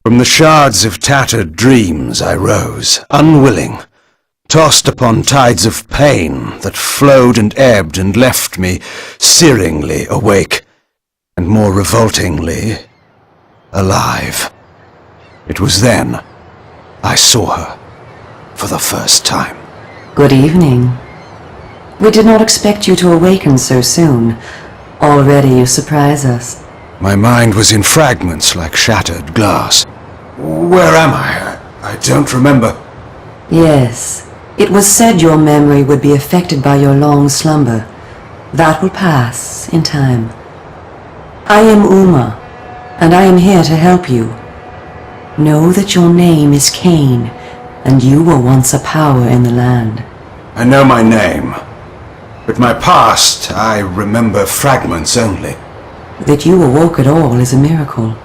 From the shards of tattered dreams I rose, unwilling, tossed upon tides of pain that flowed and ebbed and left me searingly awake, and more revoltingly, alive. It was then I saw her for the first time. Good evening. We did not expect you to awaken so soon. Already you surprise us. My mind was in fragments like shattered glass. Where am I? I don't remember. Yes. It was said your memory would be affected by your long slumber. That will pass in time. I am Uma, and I am here to help you. Know that your name is Kain, and you were once a power in the land. I know my name, but my past, I remember fragments only. That you awoke at all is a miracle.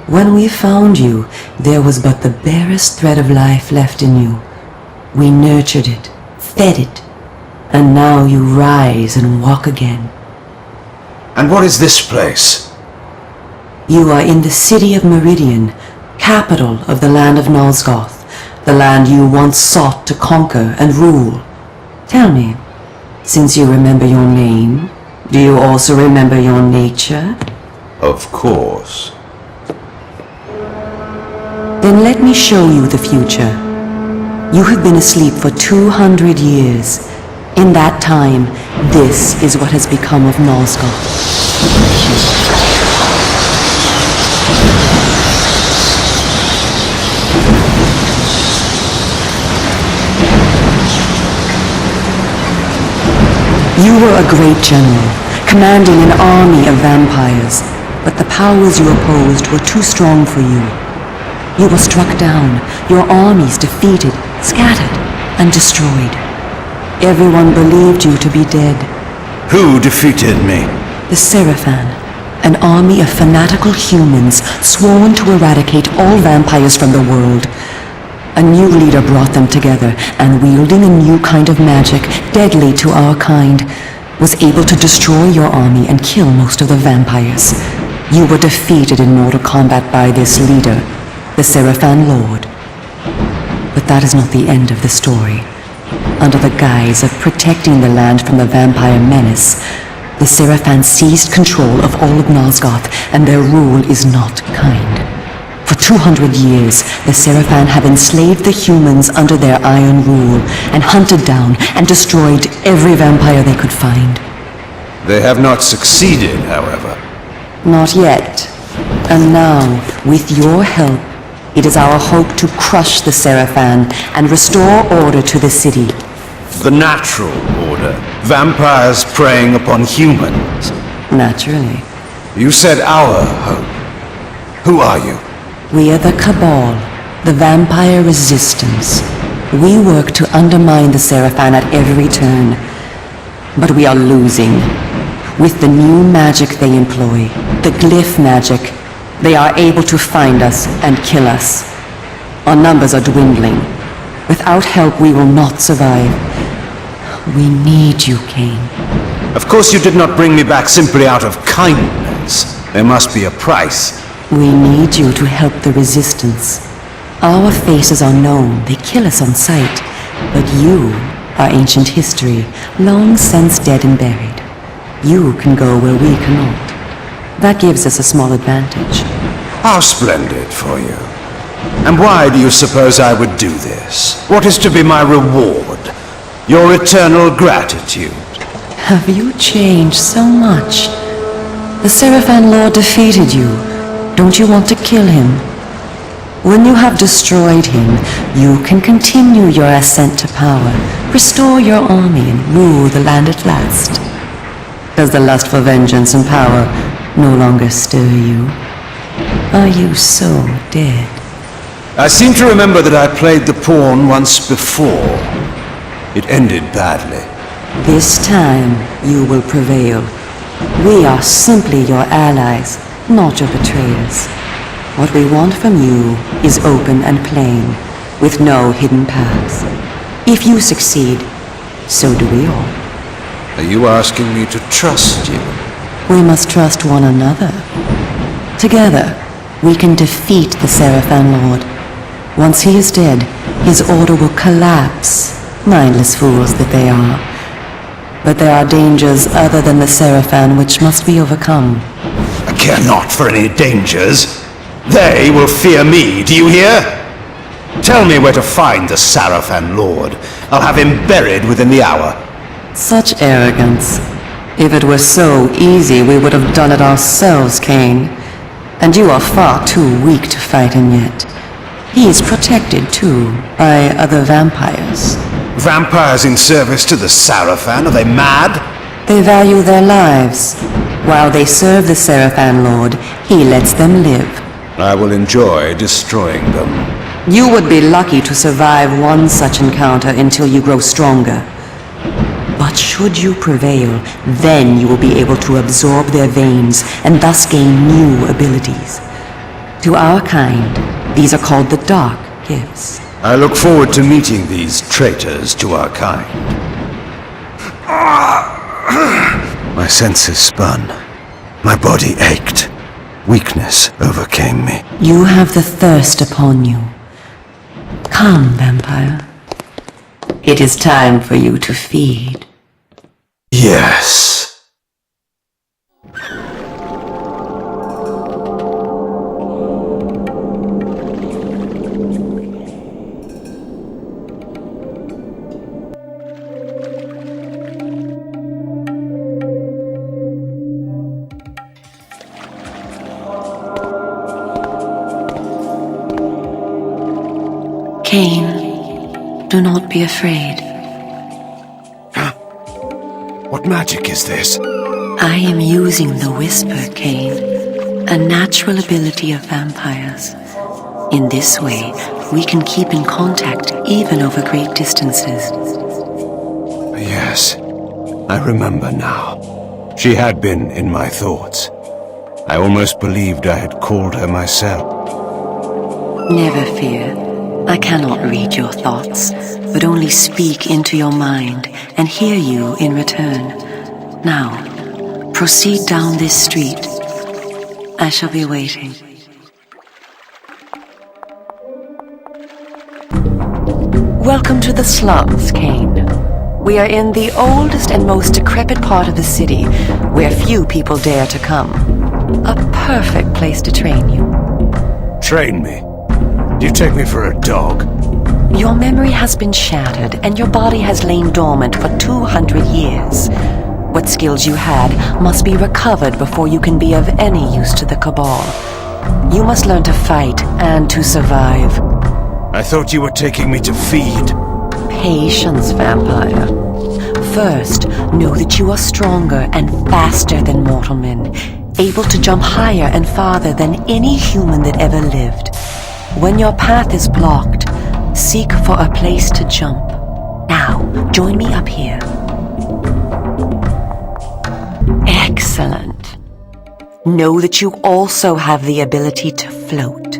When we found you, there was but the barest thread of life left in you. We nurtured it, fed it, and now you rise and walk again. And what is this place? You are in the city of Meridian, capital of the land of Nosgoth, the land you once sought to conquer and rule. Tell me, since you remember your name, do you also remember your nature? Of course. Then let me show you the future. You have been asleep for 200 years. In that time, this is what has become of Nosgoth. You were a great general, commanding an army of vampires, but the powers you opposed were too strong for you. You were struck down, your armies defeated, scattered, and destroyed. Everyone believed you to be dead. Who defeated me? The Seraphan, an army of fanatical humans sworn to eradicate all vampires from the world. A new leader brought them together, and wielding a new kind of magic, deadly to our kind, was able to destroy your army and kill most of the vampires. You were defeated in mortal combat by this leader, the Seraphan Lord. But that is not the end of the story. Under the guise of protecting the land from the vampire menace, the Seraphan seized control of all of Nosgoth, and their rule is not kind. For 200 years, the Seraphan have enslaved the humans under their iron rule, and hunted down and destroyed every vampire they could find. They have not succeeded, however. Not yet. And now, with your help, it is our hope to crush the Seraphan and restore order to the city. The natural order. Vampires preying upon humans. Naturally. You said our hope. Who are you? We are the Cabal, the vampire resistance. We work to undermine the Seraphan at every turn. But we are losing. With the new magic they employ, the glyph magic, they are able to find us and kill us. Our numbers are dwindling. Without help, we will not survive. We need you, Kain. Of course you did not bring me back simply out of kindness. There must be a price. We need you to help the Resistance. Our faces are known, they kill us on sight. But you are ancient history, long since dead and buried. You can go where we cannot. That gives us a small advantage. How splendid for you. And why do you suppose I would do this? What is to be my reward? Your eternal gratitude. Have you changed so much? The Seraphan Lord defeated you. Don't you want to kill him? When you have destroyed him, you can continue your ascent to power, restore your army, and rule the land at last. Does the lust for vengeance and power no longer stir you? Are you so dead? I seem to remember that I played the pawn once before. It ended badly. This time, you will prevail. We are simply your allies, not your betrayers. What we want from you is open and plain, with no hidden paths. If you succeed, so do we all. Are you asking me to trust you? We must trust one another. Together, we can defeat the Seraphan Lord. Once he is dead, his order will collapse, mindless fools that they are. But there are dangers other than the Seraphan which must be overcome. I care not for any dangers. They will fear me, do you hear? Tell me where to find the Seraphan Lord. I'll have him buried within the hour. Such arrogance. If it were so easy, we would have done it ourselves, Kain. And you are far too weak to fight him yet. He is protected, too, by other vampires. Vampires in service to the Seraphan? Are they mad? They value their lives. While they serve the Seraphan Lord, he lets them live. I will enjoy destroying them. You would be lucky to survive one such encounter until you grow stronger. But should you prevail, then you will be able to absorb their veins and thus gain new abilities. To our kind, these are called the Dark Gifts. I look forward to meeting these traitors to our kind. My senses spun. My body ached. Weakness overcame me. You have the thirst upon you. Come, vampire. It is time for you to feed. Yes. Kain, do not be afraid. What magic is this? I am using the Whisper, Kain, a natural ability of vampires. In this way, we can keep in contact even over great distances. Yes, I remember now. She had been in my thoughts. I almost believed I had called her myself. Never fear. I cannot read your thoughts, but only speak into your mind and hear you in return. Now, proceed down this street. I shall be waiting. Welcome to the slums, Kain. We are in the oldest and most decrepit part of the city, where few people dare to come. A perfect place to train you. Train me? Do you take me for a dog? Your memory has been shattered, and your body has lain dormant for 200 years. What skills you had must be recovered before you can be of any use to the Cabal. You must learn to fight and to survive. I thought you were taking me to feed. Patience, vampire. First, know that you are stronger and faster than mortal men, able to jump higher and farther than any human that ever lived. When your path is blocked, seek for a place to jump. Now, join me up here. Excellent. Know that you also have the ability to float.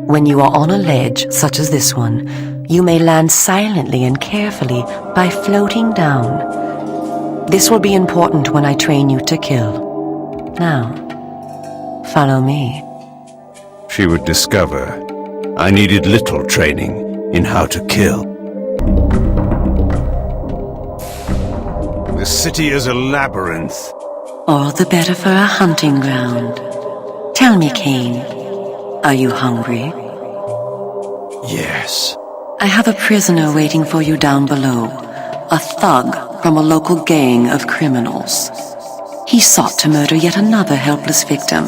When you are on a ledge, such as this one, you may land silently and carefully by floating down. This will be important when I train you to kill. Now, follow me. She would discover I needed little training in how to kill. The city is a labyrinth. All the better for a hunting ground. Tell me, Kain, are you hungry? Yes. I have a prisoner waiting for you down below. A thug from a local gang of criminals. He sought to murder yet another helpless victim,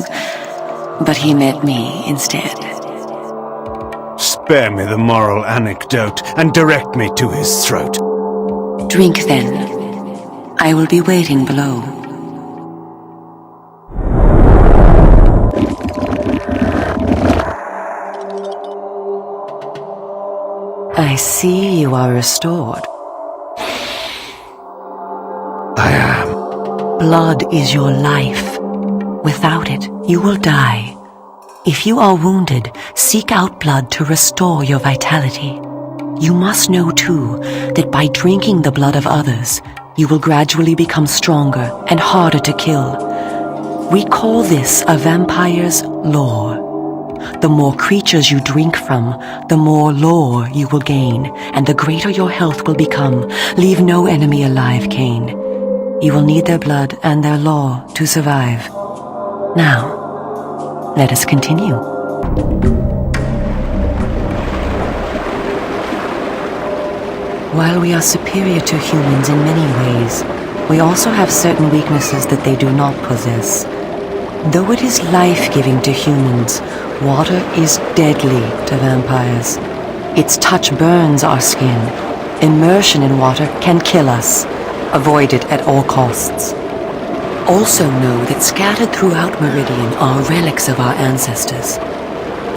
but he met me instead. Spare me the moral anecdote and direct me to his throat. Drink then. I will be waiting below. I see you are restored. I am. Blood is your life. Without it, you will die. If you are wounded, seek out blood to restore your vitality. You must know, too, that by drinking the blood of others, you will gradually become stronger and harder to kill. We call this a vampire's lore. The more creatures you drink from, the more lore you will gain, and the greater your health will become. Leave no enemy alive, Kain. You will need their blood and their lore to survive. Now, let us continue. While we are superior to humans in many ways, we also have certain weaknesses that they do not possess. Though it is life-giving to humans, water is deadly to vampires. Its touch burns our skin. Immersion in water can kill us. Avoid it at all costs. Also know that scattered throughout Meridian are relics of our ancestors.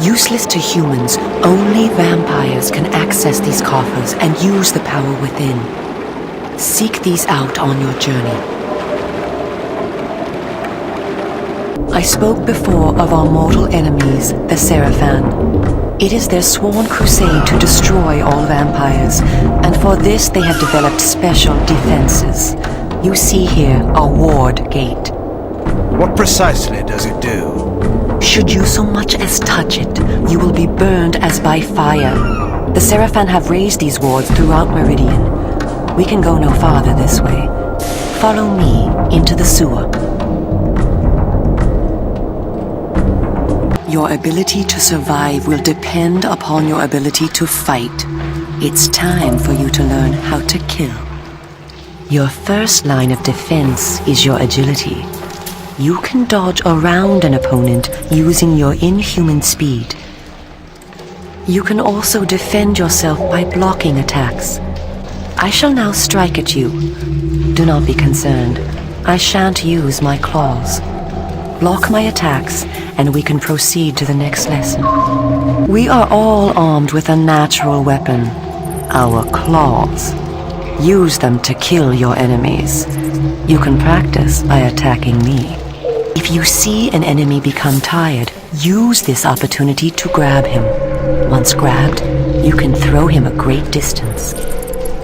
Useless to humans, only vampires can access these coffers and use the power within. Seek these out on your journey. I spoke before of our mortal enemies, the Seraphan. It is their sworn crusade to destroy all vampires, and for this they have developed special defenses. You see here a ward gate. What precisely does it do? Should you so much as touch it, you will be burned as by fire. The Seraphan have raised these wards throughout Meridian. We can go no farther this way. Follow me into the sewer. Your ability to survive will depend upon your ability to fight. It's time for you to learn how to kill. Your first line of defense is your agility. You can dodge around an opponent using your inhuman speed. You can also defend yourself by blocking attacks. I shall now strike at you. Do not be concerned. I shan't use my claws. Block my attacks, and we can proceed to the next lesson. We are all armed with a natural weapon, our claws. Use them to kill your enemies. You can practice by attacking me. If you see an enemy become tired, use this opportunity to grab him. Once grabbed, you can throw him a great distance.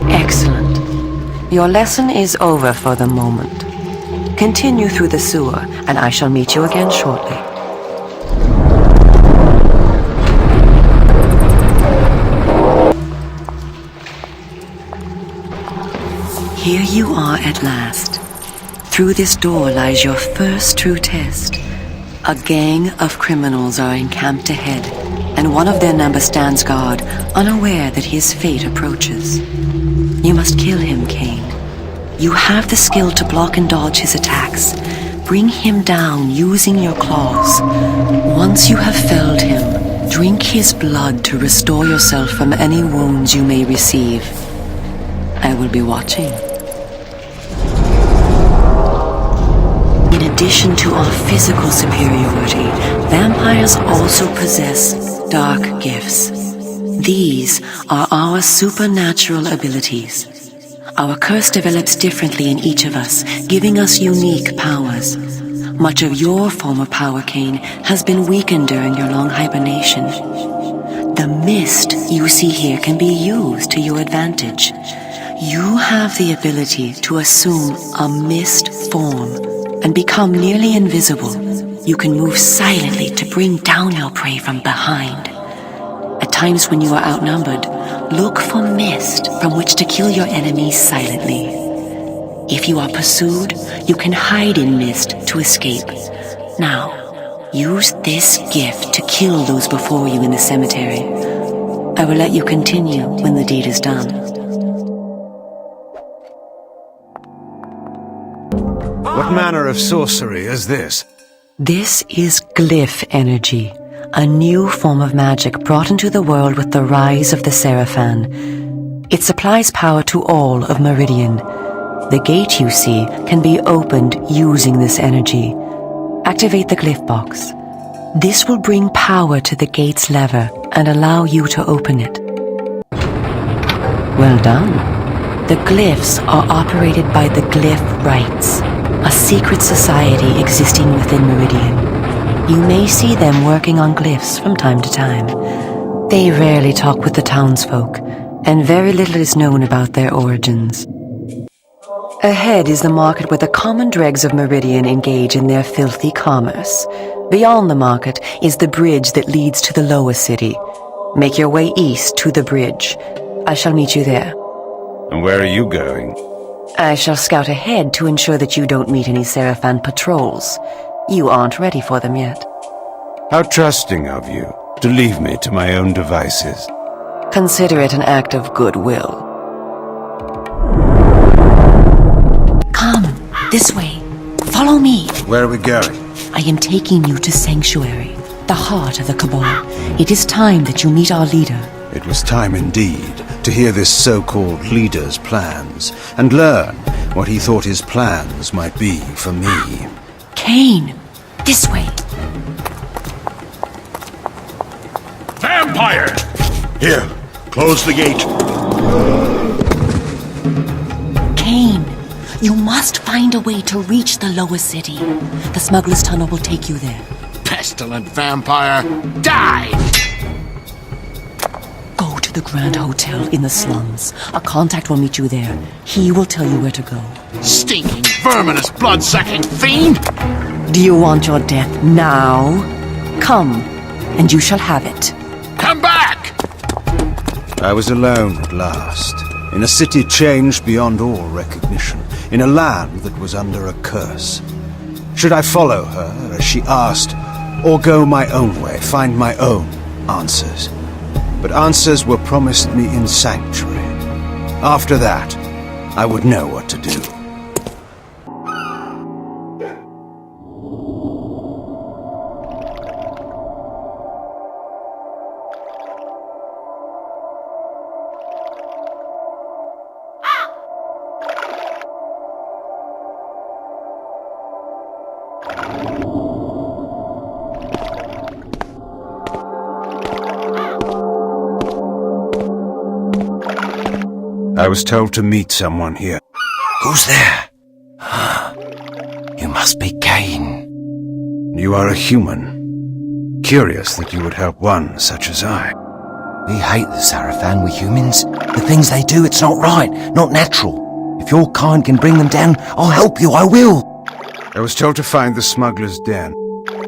Excellent. Your lesson is over for the moment. Continue through the sewer, and I shall meet you again shortly. Here you are at last. Through this door lies your first true test. A gang of criminals are encamped ahead, and one of their number stands guard, unaware that his fate approaches. You must kill him, Kain. You have the skill to block and dodge his attacks. Bring him down using your claws. Once you have felled him, drink his blood to restore yourself from any wounds you may receive. I will be watching. In addition to our physical superiority, vampires also possess dark gifts. These are our supernatural abilities. Our curse develops differently in each of us, giving us unique powers. Much of your former power, Kain, has been weakened during your long hibernation. The mist you see here can be used to your advantage. You have the ability to assume a mist form and become nearly invisible. You can move silently to bring down your prey from behind. At times when you are outnumbered, look for mist from which to kill your enemies silently. If you are pursued, you can hide in mist to escape. Now, use this gift to kill those before you in the cemetery. I will let you continue when the deed is done. What manner of sorcery is this? This is glyph energy, a new form of magic brought into the world with the rise of the Seraphan. It supplies power to all of Meridian. The gate you see can be opened using this energy. Activate the glyph box. This will bring power to the gate's lever and allow you to open it. Well done. The glyphs are operated by the Glyph Rites, a secret society existing within Meridian. You may see them working on glyphs from time to time. They rarely talk with the townsfolk, and very little is known about their origins. Ahead is the market where the common dregs of Meridian engage in their filthy commerce. Beyond the market is the bridge that leads to the lower city. Make your way east to the bridge. I shall meet you there. And where are you going? I shall scout ahead to ensure that you don't meet any Seraphan patrols. You aren't ready for them yet. How trusting of you to leave me to my own devices. Consider it an act of goodwill. Come, this way. Follow me. Where are we going? I am taking you to Sanctuary, the heart of the Cabal. It is time that you meet our leader. It was time indeed to hear this so-called leader's plans and learn what he thought his plans might be for me. Kain, this way. Vampire! Here, close the gate. Kain, you must find a way to reach the lower city. The smuggler's tunnel will take you there. Pestilent vampire, die! Go to the Grand Hotel in the slums. A contact will meet you there. He will tell you where to go. Stinking, verminous, blood-sucking fiend! Do you want your death now? Come, and you shall have it. Come back! I was alone at last, in a city changed beyond all recognition, in a land that was under a curse. Should I follow her, as she asked, or go my own way, find my own answers? But answers were promised me in Sanctuary. After that, I would know what to do. I was told to meet someone here. Who's there? You must be Kain. You are a human. Curious that you would help one such as I. We hate the Seraphan, we humans. The things they do, it's not right, not natural. If your kind can bring them down, I'll help you, I will. I was told to find the smuggler's den.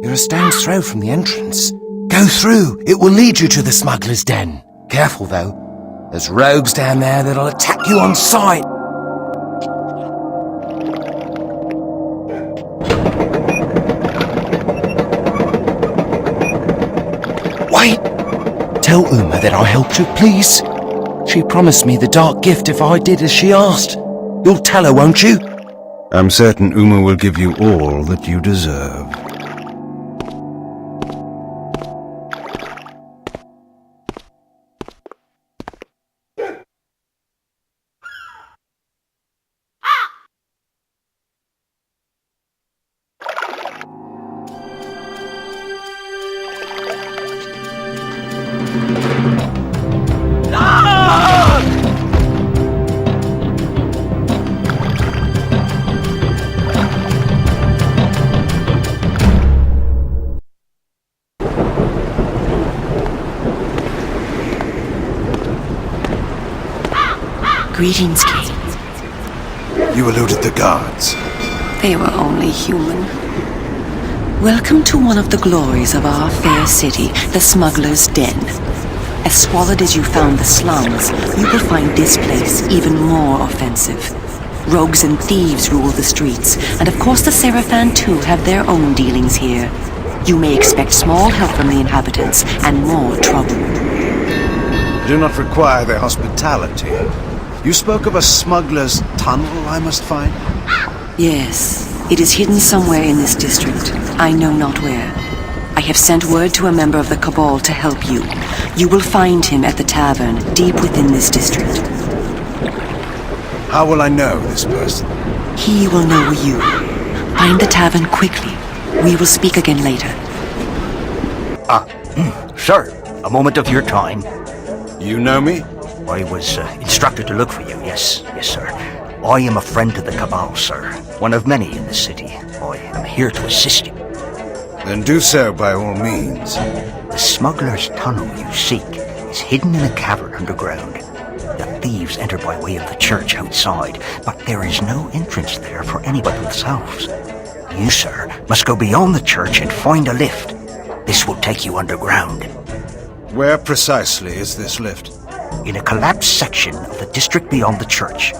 You're a stone's throw from the entrance. Go through, it will lead you to the smuggler's den. Careful though. There's rogues down there that'll attack you on sight. Wait! Tell Uma that I helped you, please. She promised me the dark gift if I did as she asked. You'll tell her, won't you? I'm certain Uma will give you all that you deserve. Greetings, Kain. You eluded the guards. They were only human. Welcome to one of the glories of our fair city, the Smuggler's Den. As squalid as you found the slums, you will find this place even more offensive. Rogues and thieves rule the streets, and of course the Seraphan too have their own dealings here. You may expect small help from the inhabitants, and more trouble. I do not require their hospitality. You spoke of a smuggler's tunnel I must find? Yes, it is hidden somewhere in this district. I know not where. I have sent word to a member of the Cabal to help you. You will find him at the tavern, deep within this district. How will I know this person? He will know you. Find the tavern quickly. We will speak again later. Sir, a moment of your time. You know me? I was instructed to look for you, yes, sir. I am a friend to the Cabal, sir. One of many in this city. I am here to assist you. Then do so by all means. The smuggler's tunnel you seek is hidden in a cavern underground. The thieves enter by way of the church outside, but there is no entrance there for any but themselves. You, sir, must go beyond the church and find a lift. This will take you underground. Where precisely is this lift? In a collapsed section of the district beyond the church.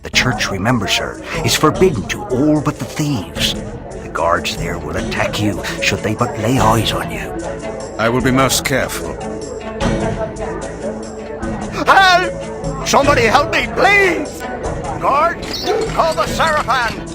The church, remember, sir, is forbidden to all but the thieves. The guards there will attack you should they but lay eyes on you. I will be most careful. Help! Somebody help me, please! Guards, call the Sarafan!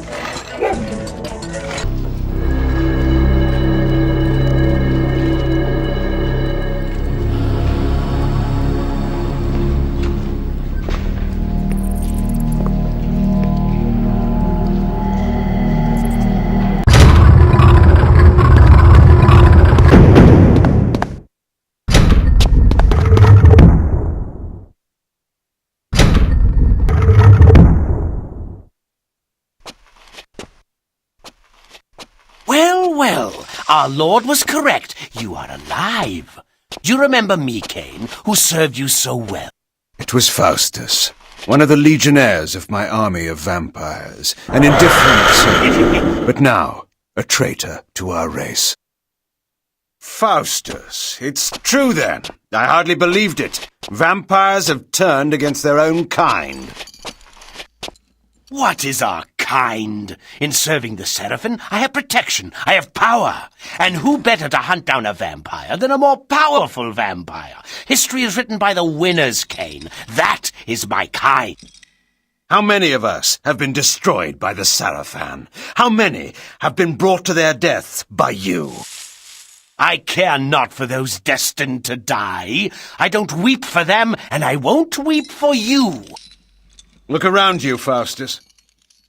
Well, our lord was correct. You are alive. Do you remember me, Kain, who served you so well? It was Faustus, one of the legionnaires of my army of vampires, an indifferent soldier, but now a traitor to our race. Faustus, it's true then. I hardly believed it. Vampires have turned against their own kind. What is our kind? In serving the Seraphim, I have protection, I have power. And who better to hunt down a vampire than a more powerful vampire? History is written by the winners, Kain. That is my kind. How many of us have been destroyed by the Sarafan? How many have been brought to their deaths by you? I care not for those destined to die. I don't weep for them, and I won't weep for you. Look around you, Faustus.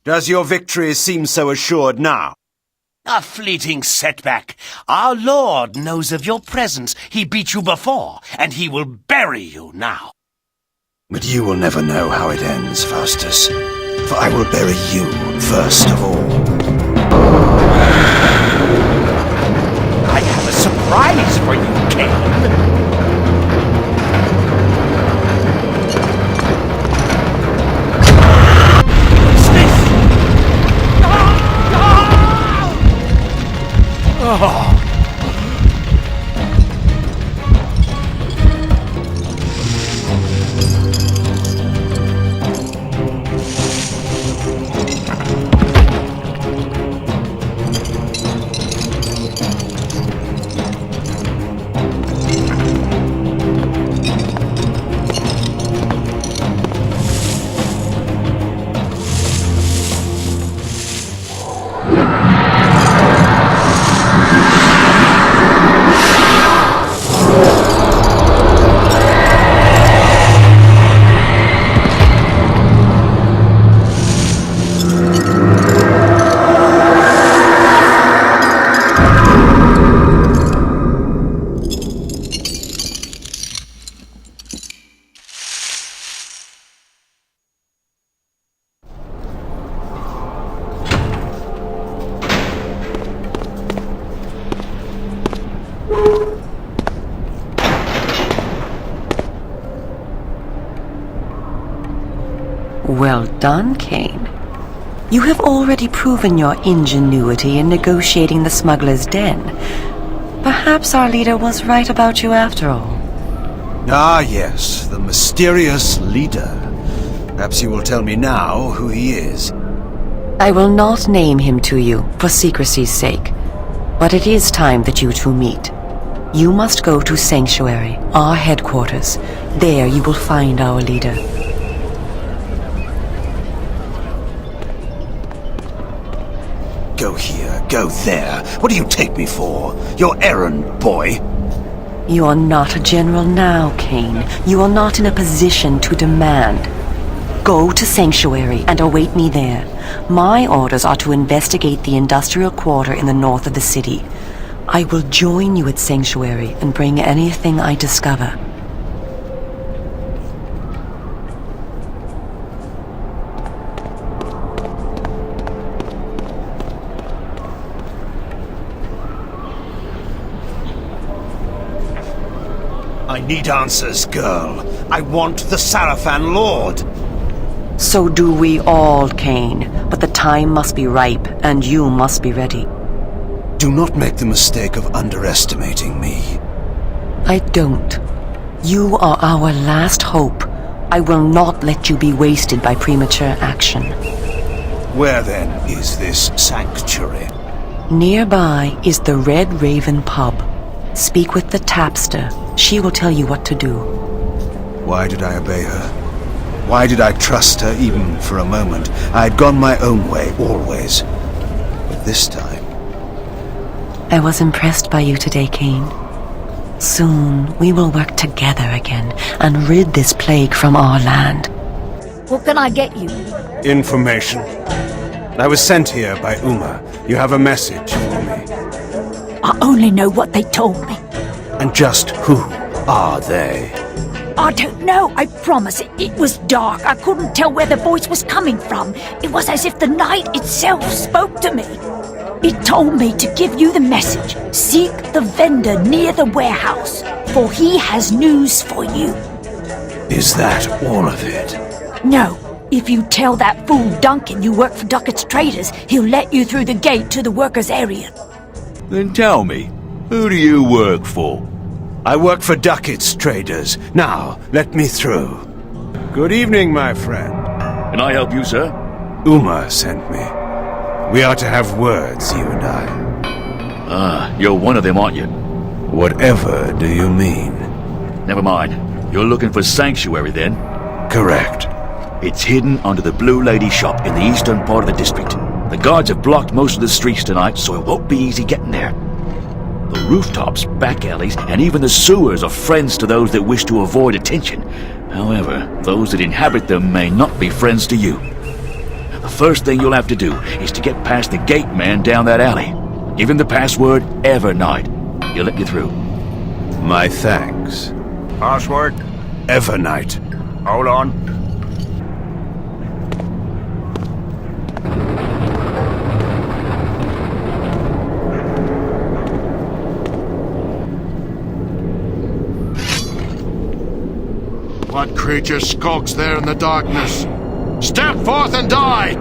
Does your victory seem so assured now? A fleeting setback. Our Lord knows of your presence. He beat you before, and he will bury you now. But you will never know how it ends, Faustus, for I will bury you first of all. I have a surprise for you, Kain. Well done, Kain. You have already proven your ingenuity in negotiating the smuggler's den. Perhaps our leader was right about you after all. Ah, yes, the mysterious leader. Perhaps you will tell me now who he is. I will not name him to you, for secrecy's sake. But it is time that you two meet. You must go to Sanctuary, our headquarters. There you will find our leader. Go here, go there. What do you take me for? Your errand boy? You are not a general now, Kain. You are not in a position to demand. Go to Sanctuary and await me there. My orders are to investigate the industrial quarter in the north of the city. I will join you at Sanctuary and bring anything I discover. I need answers, girl. I want the Sarafan Lord. So do we all, Kain. But the time must be ripe, and you must be ready. Do not make the mistake of underestimating me. I don't. You are our last hope. I will not let you be wasted by premature action. Where then is this sanctuary? Nearby is the Red Raven pub. Speak with the tapster. She will tell you what to do. Why did I obey her? Why did I trust her even for a moment? I had gone my own way, always. But this time... I was impressed by you today, Kain. Soon we will work together again and rid this plague from our land. What can I get you? Information. I was sent here by Uma. You have a message for me. I only know what they told me. And just who are they? I don't know, I promise. It was dark. I couldn't tell where the voice was coming from. It was as if the night itself spoke to me. It told me to give you the message. Seek the vendor near the warehouse, for he has news for you. Is that all of it? No. If you tell that fool Duncan you work for Duckett's Traders, he'll let you through the gate to the workers' area. Then tell me, who do you work for? I work for Duckett's Traders. Now, let me through. Good evening, my friend. Can I help you, sir? Uma sent me. We are to have words, you and I. Ah, you're one of them, aren't you? Whatever do you mean? Never mind. You're looking for sanctuary, then? Correct. It's hidden under the Blue Lady shop in the eastern part of the district. The guards have blocked most of the streets tonight, so it won't be easy getting there. The rooftops, back alleys, and even the sewers are friends to those that wish to avoid attention. However, those that inhabit them may not be friends to you. The first thing you'll have to do is to get past the gate man down that alley. Give him the password Evernight. He'll let you through. My thanks. Password? Evernight. Hold on. What creature skulks there in the darkness? Step forth and die!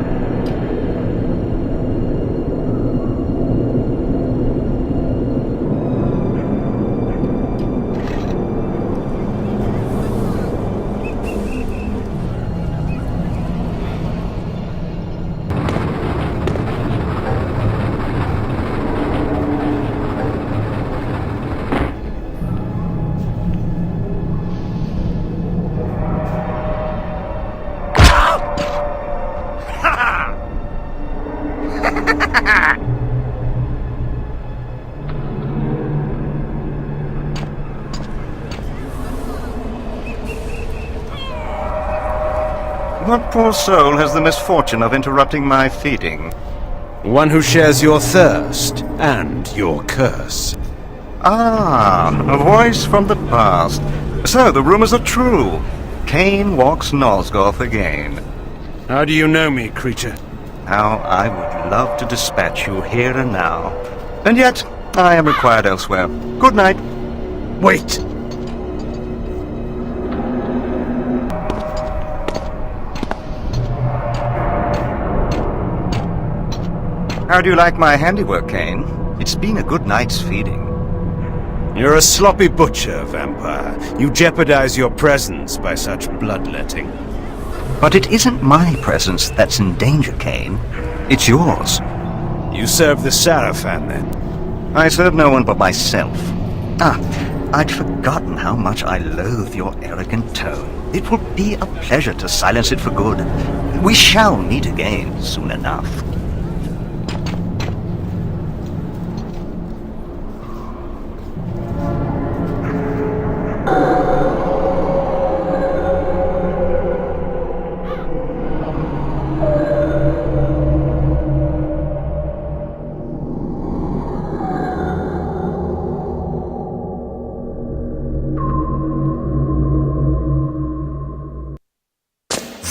What poor soul has the misfortune of interrupting my feeding? One who shares your thirst and your curse. Ah, a voice from the past. So the rumors are true. Kain walks Nosgoth again. How do you know me, creature? How I would love to dispatch you here and now. And yet, I am required elsewhere. Good night. Wait! How do you like my handiwork, Kain? It's been a good night's feeding. You're a sloppy butcher, vampire. You jeopardize your presence by such bloodletting. But it isn't my presence that's in danger, Kain. It's yours. You serve the Sarafan, then? I serve no one but myself. Ah, I'd forgotten how much I loathe your arrogant tone. It will be a pleasure to silence it for good. We shall meet again soon enough.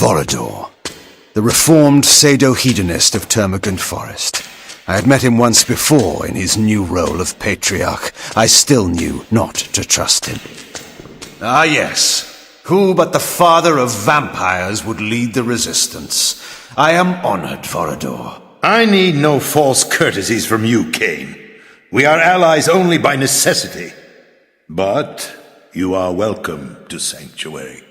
Volador, the reformed pseudo-hedonist of Termagant Forest. I had met him once before in his new role of patriarch. I still knew not to trust him. Ah, yes. Who but the father of vampires would lead the resistance? I am honored, Vorador. I need no false courtesies from you, Kain. We are allies only by necessity. But you are welcome to Sanctuary.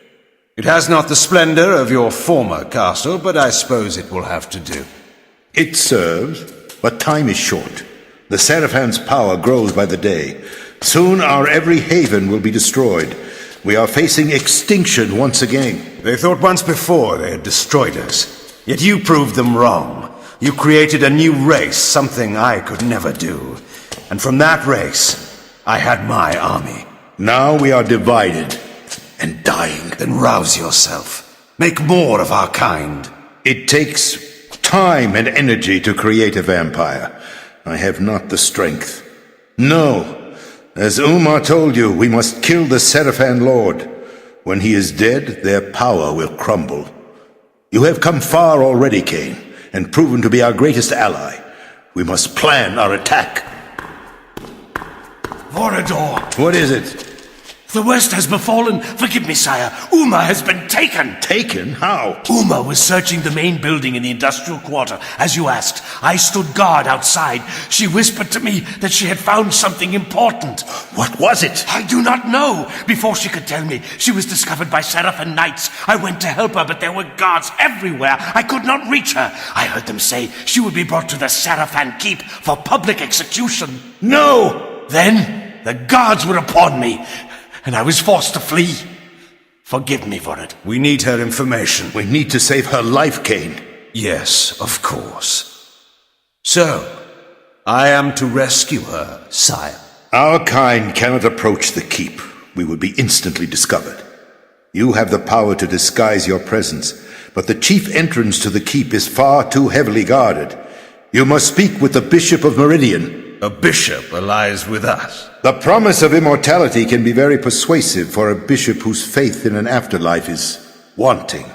It has not the splendor of your former castle, but I suppose it will have to do. It serves, but time is short. The Seraphan's power grows by the day. Soon our every haven will be destroyed. We are facing extinction once again. They thought once before they had destroyed us. Yet you proved them wrong. You created a new race, something I could never do. And from that race, I had my army. Now we are divided and dying. Then rouse yourself. Make more of our kind. It takes time and energy to create a vampire. I have not the strength. No. As Umar told you, we must kill the Seraphan Lord. When he is dead, their power will crumble. You have come far already, Kain, and proven to be our greatest ally. We must plan our attack. Vorador! What is it? The worst has befallen. Forgive me, sire. Uma has been taken. Taken? How? Uma was searching the main building in the industrial quarter, as you asked. I stood guard outside. She whispered to me that she had found something important. What was it? I do not know. Before she could tell me, she was discovered by Seraphan knights. I went to help her, but there were guards everywhere. I could not reach her. I heard them say she would be brought to the Seraphan Keep for public execution. No! Then the guards were upon me, and I was forced to flee. Forgive me for it. We need her information. We need to save her life, Kain. Yes, of course. So, I am to rescue her, sire. Our kind cannot approach the keep. We would be instantly discovered. You have the power to disguise your presence, but the chief entrance to the keep is far too heavily guarded. You must speak with the Bishop of Meridian. A bishop lies with us. The promise of immortality can be very persuasive for a bishop whose faith in an afterlife is wanting.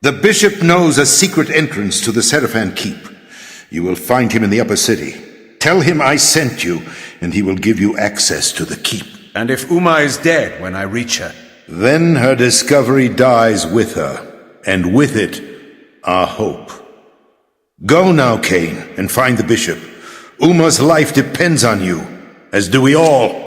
The bishop knows a secret entrance to the Seraphan Keep. You will find him in the upper city. Tell him I sent you, and he will give you access to the keep. And if Uma is dead when I reach her? Then her discovery dies with her, and with it, our hope. Go now, Kain, and find the bishop. Uma's life depends on you, as do we all.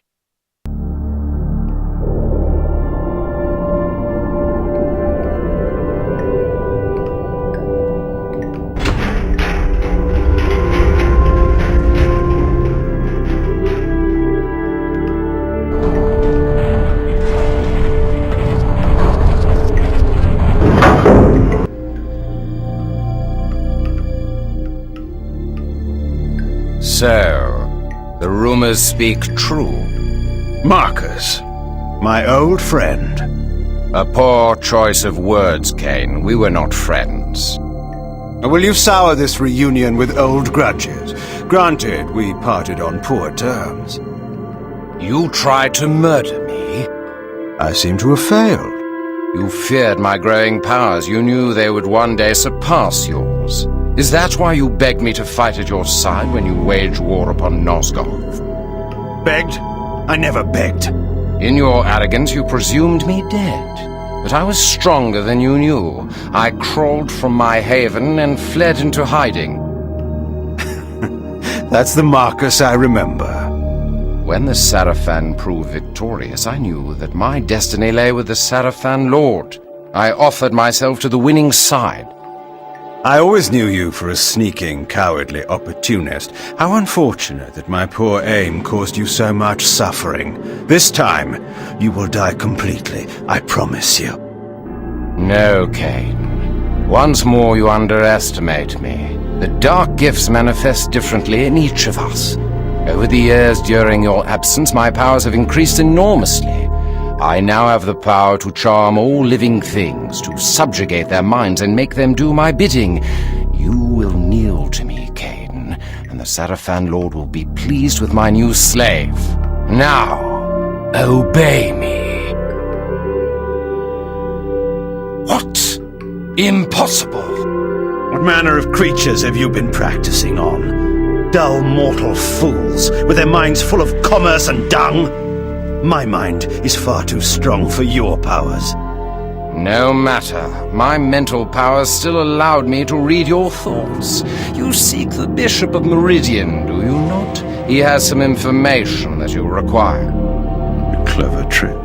So, the rumors speak true. Marcus, my old friend. A poor choice of words, Kain. We were not friends. Will you sour this reunion with old grudges? Granted, we parted on poor terms. You tried to murder me? I seem to have failed. You feared my growing powers. You knew they would one day surpass yours. Is that why you begged me to fight at your side when you waged war upon Nosgoth? Begged? I never begged. In your arrogance, you presumed me dead. But I was stronger than you knew. I crawled from my haven and fled into hiding. That's the Marcus I remember. When the Seraphan proved victorious, I knew that my destiny lay with the Seraphan Lord. I offered myself to the winning side. I always knew you for a sneaking, cowardly opportunist. How unfortunate that my poor aim caused you so much suffering. This time, you will die completely, I promise you. No, Kain. Once more you underestimate me. The dark gifts manifest differently in each of us. Over the years during your absence, my powers have increased enormously. I now have the power to charm all living things, to subjugate their minds and make them do my bidding. You will kneel to me, Kain, and the Seraphan Lord will be pleased with my new slave. Now, obey me. What? Impossible. What manner of creatures have you been practicing on? Dull mortal fools, with their minds full of commerce and dung? My mind is far too strong for your powers. No matter. My mental powers still allowed me to read your thoughts. You seek the Bishop of Meridian, do you not? He has some information that you require. A clever trick.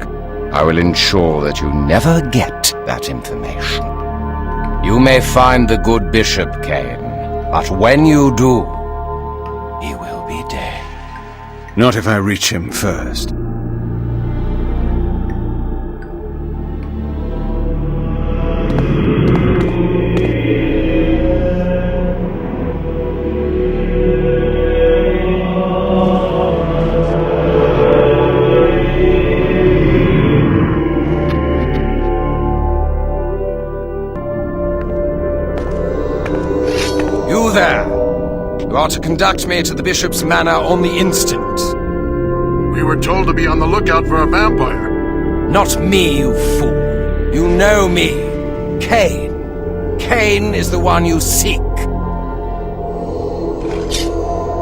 I will ensure that you never get that information. You may find the good Bishop, Kain, but when you do, he will be dead. Not if I reach him first. You there! You are to conduct me to the Bishop's manor on the instant. We were told to be on the lookout for a vampire. Not me, you fool. You know me. Kain. Kain is the one you seek.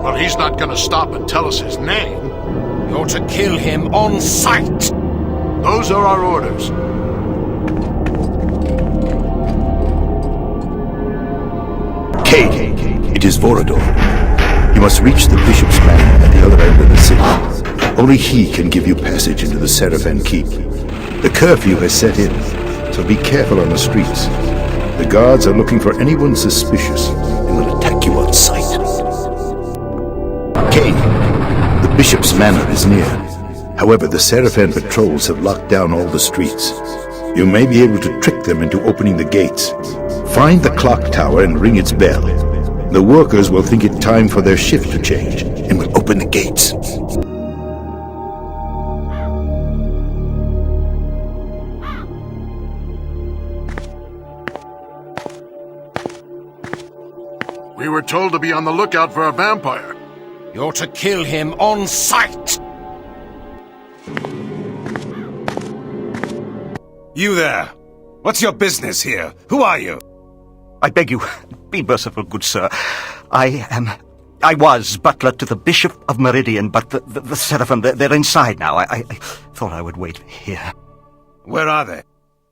Well, he's not gonna stop and tell us his name. You're to kill him on sight. Those are our orders. Kain, it is Vorador. You must reach the Bishop's manor at the other end of the city. Only he can give you passage into the Seraphan Keep. The curfew has set in, so be careful on the streets. The guards are looking for anyone suspicious and will attack you on sight. Kain, the Bishop's manor is near. However, the Seraphan patrols have locked down all the streets. You may be able to trick them into opening the gates. Find the clock tower and ring its bell. The workers will think it time for their shift to change and will open the gates. We were told to be on the lookout for a vampire. You're to kill him on sight. You there! What's your business here? Who are you? I beg you, be merciful, good sir. I was butler to the Bishop of Meridian, but the Seraphim, they're inside now. I thought I would wait here. Where are they?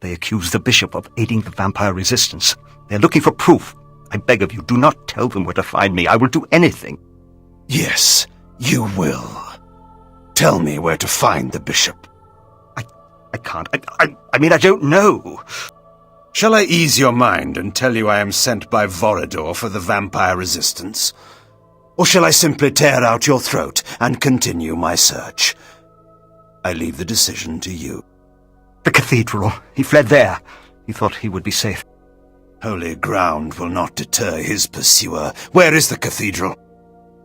They accuse the Bishop of aiding the vampire resistance. They're looking for proof. I beg of you, do not tell them where to find me. I will do anything. Yes, you will. Tell me where to find the Bishop. I can't. I mean, I don't know. Shall I ease your mind and tell you I am sent by Vorador for the vampire resistance? Or shall I simply tear out your throat and continue my search? I leave the decision to you. The cathedral. He fled there. He thought he would be safe. Holy ground will not deter his pursuer. Where is the cathedral?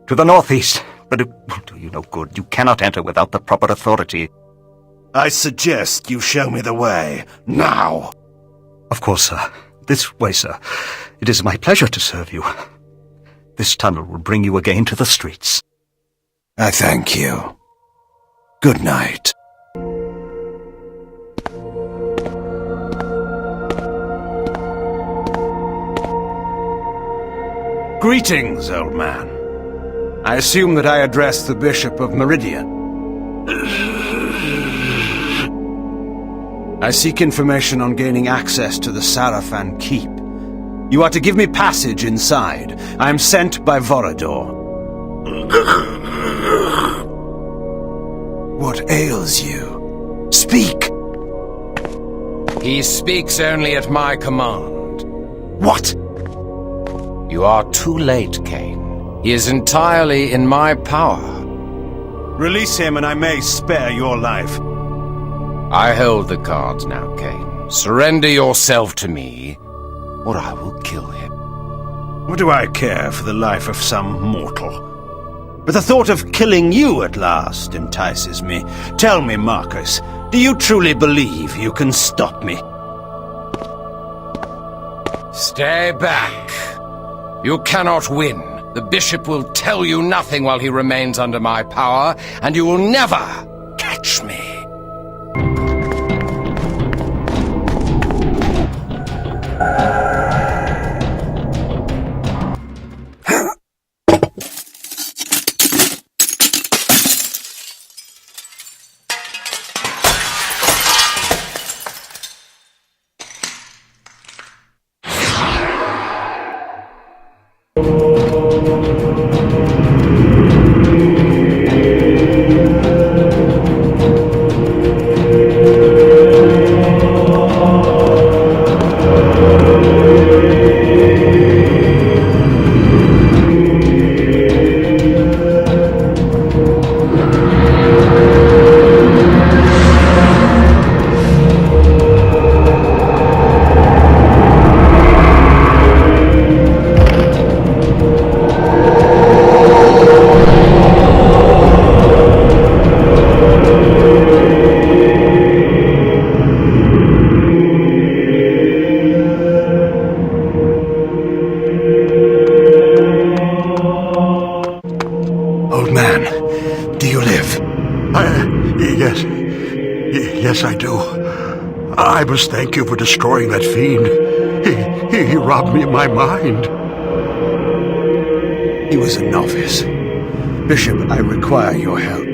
To the northeast. But it will do you no good. You cannot enter without the proper authority. I suggest you show me the way, now! Of course, sir. This way, sir. It is my pleasure to serve you. This tunnel will bring you again to the streets. I thank you. Good night. Greetings, old man. I assume that I address the Bishop of Meridian. I seek information on gaining access to the Seraphan Keep. You are to give me passage inside. I am sent by Vorador. What ails you? Speak! He speaks only at my command. What? You are too late, Kain. He is entirely in my power. Release him and I may spare your life. I hold the cards now, Kain. Surrender yourself to me, or I will kill him. What do I care for the life of some mortal? But the thought of killing you at last entices me. Tell me, Marcus, do you truly believe you can stop me? Stay back. You cannot win. The Bishop will tell you nothing while he remains under my power, and you will never catch me. Yes, I do. I must thank you for destroying that fiend. He robbed me of my mind. He was a novice. Bishop, I require your help.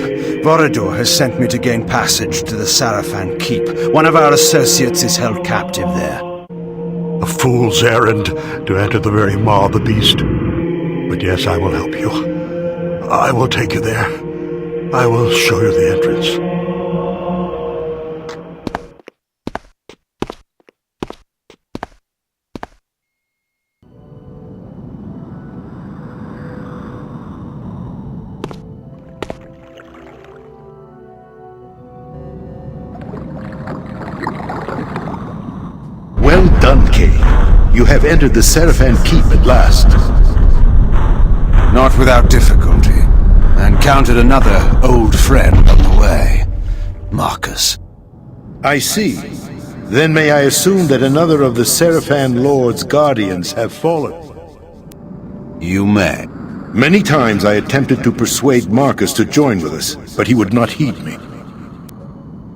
Vorador has sent me to gain passage to the Sarafan Keep. One of our associates is held captive there. A fool's errand to enter the very maw of the beast. But yes, I will help you. I will take you there. I will show you the entrance. Well done, Kain. You have entered the Sarafan Keep at last. Not without difficulty. I encountered another old friend on the way. Marcus. I see. Then may I assume that another of the Sarafan Lord's guardians have fallen? You may. Many times I attempted to persuade Marcus to join with us, but he would not heed me.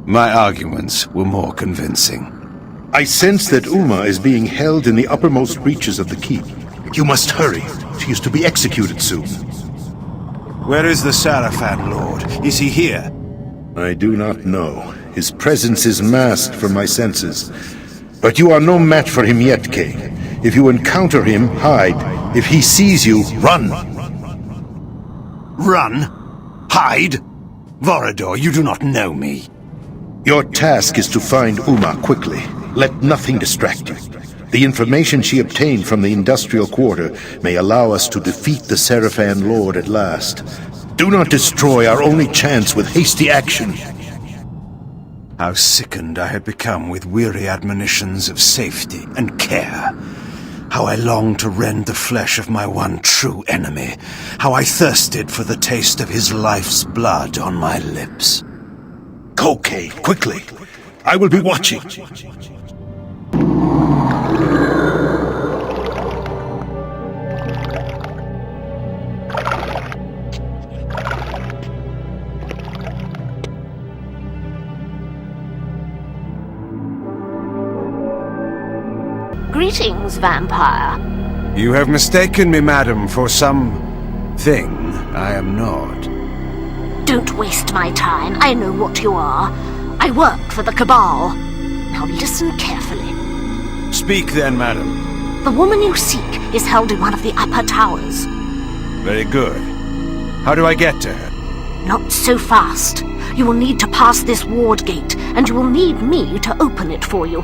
My arguments were more convincing. I sense that Uma is being held in the uppermost reaches of the keep. You must hurry. She is to be executed soon. Where is the Sarafan Lord? Is he here? I do not know. His presence is masked from my senses. But you are no match for him yet, Kain. If you encounter him, hide. If he sees you, run. Run? Hide? Vorador, you do not know me. Your task is to find Uma quickly. Let nothing distract you. The information she obtained from the industrial quarter may allow us to defeat the Sarafan Lord at last. Do not destroy our only chance with hasty action. How sickened I had become with weary admonitions of safety and care. How I longed to rend the flesh of my one true enemy. How I thirsted for the taste of his life's blood on my lips. Go, Kain, quickly. I will be watching. Greetings, vampire. You have mistaken me, madam, for some thing I am not. Don't waste my time. I know what you are. I work for the Cabal. Now listen carefully. Speak then, madam. The woman you seek is held in one of the upper towers. Very good. How do I get to her? Not so fast. You will need to pass this ward gate, and you will need me to open it for you.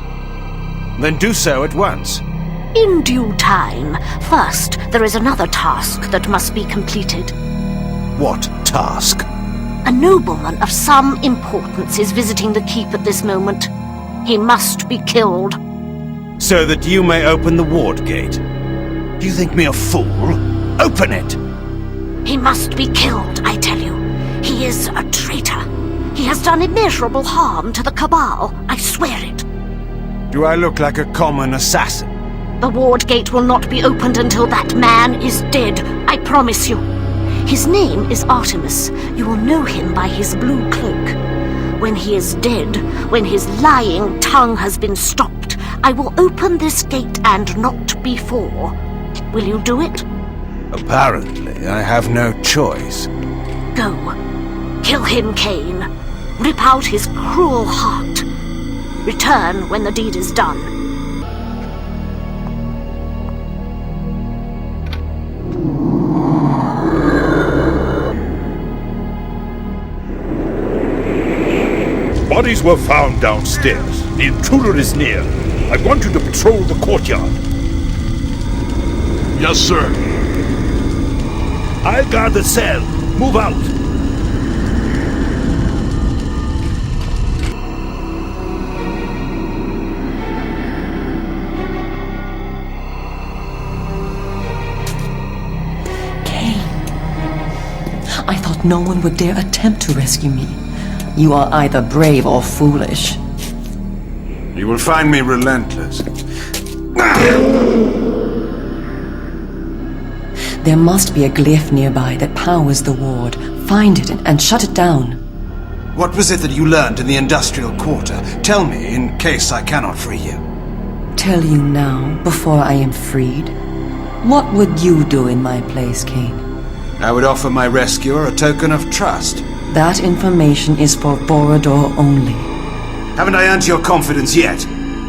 Then do so at once. In due time. First, there is another task that must be completed. What task? A nobleman of some importance is visiting the keep at this moment. He must be killed. So that you may open the ward gate. Do you think me a fool? Open it! He must be killed, I tell you. He is a traitor. He has done immeasurable harm to the Cabal, I swear it. Do I look like a common assassin? The ward gate will not be opened until that man is dead, I promise you. His name is Artemis. You will know him by his blue cloak. When he is dead, when his lying tongue has been stopped, I will open this gate and not before. Will you do it? Apparently, I have no choice. Go. Kill him, Kain. Rip out his cruel heart. Return when the deed is done. Bodies were found downstairs. The intruder is near. I want you to patrol the courtyard. Yes, sir. I'll guard the cell. Move out. I thought no one would dare attempt to rescue me. You are either brave or foolish. You will find me relentless. There must be a glyph nearby that powers the ward. Find it and shut it down. What was it that you learned in the industrial quarter? Tell me, in case I cannot free you. Tell you now, before I am freed? What would you do in my place, Kain? I would offer my rescuer a token of trust. That information is for Borodor only. Haven't I earned your confidence yet?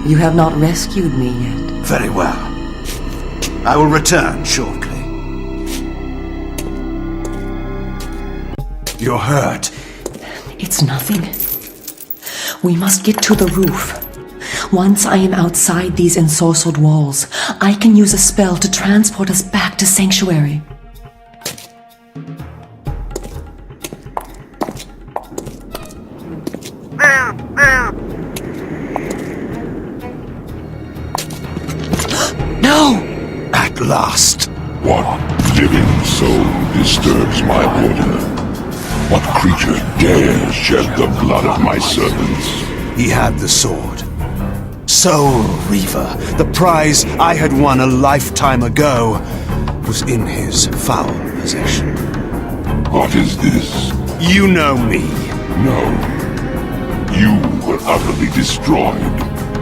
You have not rescued me yet. Very well. I will return shortly. You're hurt. It's nothing. We must get to the roof. Once I am outside these ensorcelled walls, I can use a spell to transport us back to Sanctuary. No! At last. What living soul disturbs my order? What creature dares shed the blood of my servants? He had the sword. Soul Reaver, the prize I had won a lifetime ago, was in his foul possession. What is this? You know me. No. You were utterly destroyed.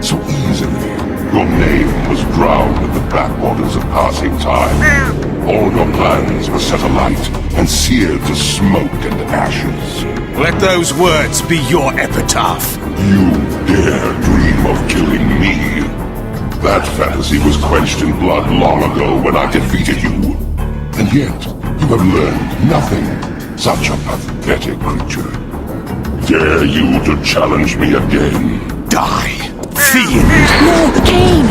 So easily. Your name was drowned in the backwaters of passing time. All your plans were set alight and seared to smoke and ashes. Let those words be your epitaph. You dare dream of killing me? That fantasy was quenched in blood long ago when I defeated you. And yet, you have learned nothing. Such a pathetic creature. Dare you to challenge me again? Die, fiend! No, Kain!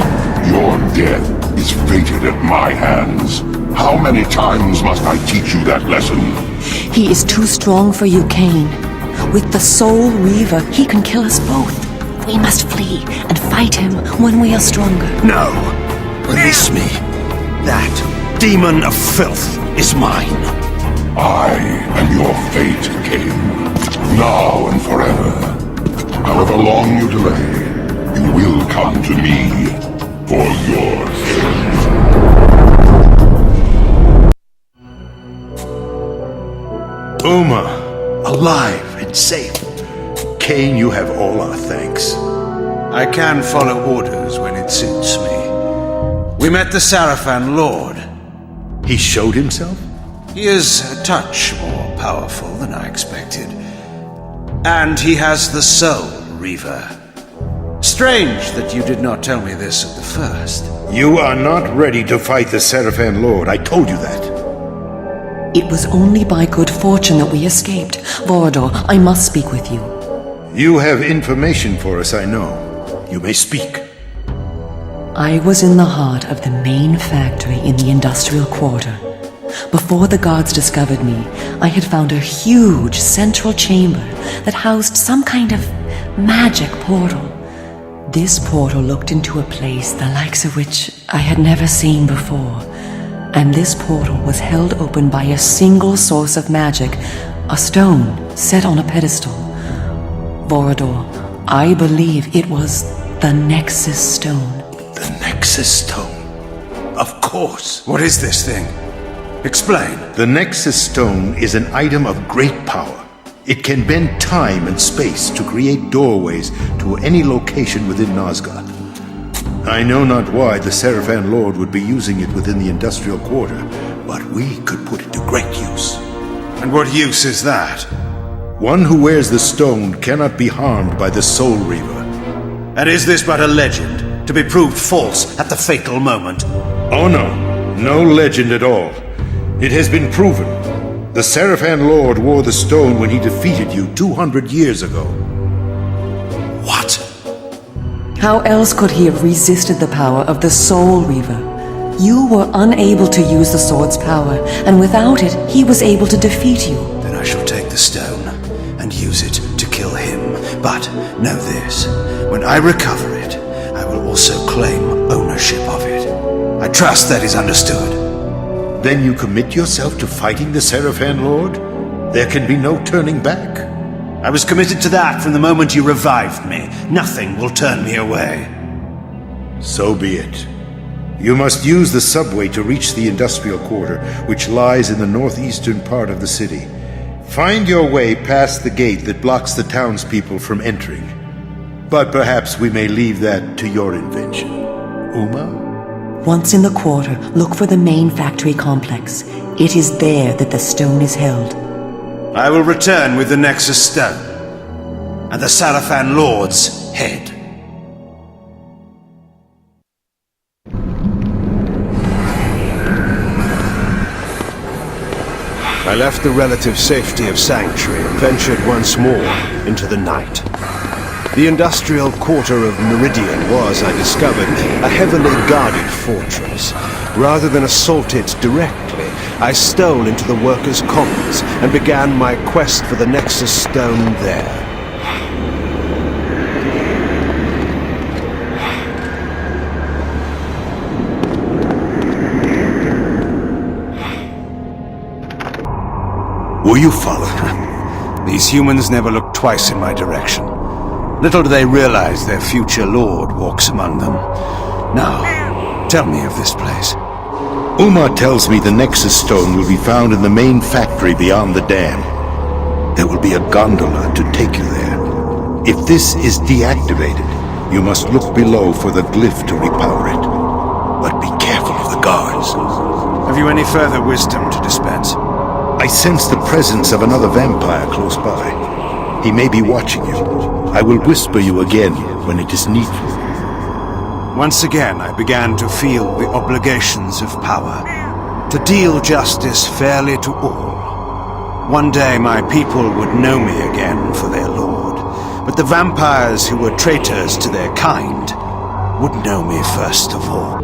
Your death is fated at my hands. How many times must I teach you that lesson? He is too strong for you, Kain. With the Soul Reaver, he can kill us both. We must flee and fight him when we are stronger. No! Release me. That demon of filth is mine. I am your fate, Kain. Now and forever. However long you delay, you will come to me for your sins. Uma, alive and safe. Kain, you have all our thanks. I can follow orders when it suits me. We met the Sarafan Lord. He showed himself? He is a touch more powerful than I expected. And he has the Soul Reaver. Strange that you did not tell me this at the first. You are not ready to fight the Sarafan Lord. I told you that. It was only by good fortune that we escaped. Borodor, I must speak with you. You have information for us, I know. You may speak. I was in the heart of the main factory in the industrial quarter. Before the guards discovered me, I had found a huge central chamber that housed some kind of magic portal. This portal looked into a place the likes of which I had never seen before. And this portal was held open by a single source of magic, a stone set on a pedestal. Borodor, I believe it was the Nexus Stone. The Nexus Stone? Of course. What is this thing? Explain. The Nexus Stone is an item of great power. It can bend time and space to create doorways to any location within Nosgoth. I know not why the Sarafan Lord would be using it within the industrial quarter, but we could put it to great use. And what use is that? One who wears the stone cannot be harmed by the Soul Reaver. And is this but a legend, to be proved false at the fatal moment? Oh no, no legend at all. It has been proven. The Sarafan Lord wore the stone when he defeated you 200 years ago. What? How else could he have resisted the power of the Soul Reaver? You were unable to use the sword's power, and without it, he was able to defeat you. Then I shall take the stone and use it to kill him. But know this, when I recover it, I will also claim ownership of it. I trust that is understood. Then you commit yourself to fighting the Sarafan Lord? There can be no turning back. I was committed to that from the moment you revived me. Nothing will turn me away. So be it. You must use the subway to reach the industrial quarter, which lies in the northeastern part of the city. Find your way past the gate that blocks the townspeople from entering. But perhaps we may leave that to your invention. Uma? Once in the quarter, look for the main factory complex. It is there that the stone is held. I will return with the Nexus Stone and the Sarafan Lord's head. I left the relative safety of Sanctuary and ventured once more into the night. The industrial quarter of Meridian was, I discovered, a heavily guarded fortress. Rather than assault it directly, I stole into the workers' commons and began my quest for the Nexus Stone there. Were you followed? These humans never look twice in my direction. Little do they realize their future lord walks among them. Now, tell me of this place. Uma tells me the Nexus Stone will be found in the main factory beyond the dam. There will be a gondola to take you there. If this is deactivated, you must look below for the glyph to repower it. But be careful of the guards. Have you any further wisdom to dispense? I sense the presence of another vampire close by. He may be watching you. I will whisper you again when it is needful. Once again I began to feel the obligations of power, to deal justice fairly to all. One day my people would know me again for their lord, but the vampires who were traitors to their kind would know me first of all.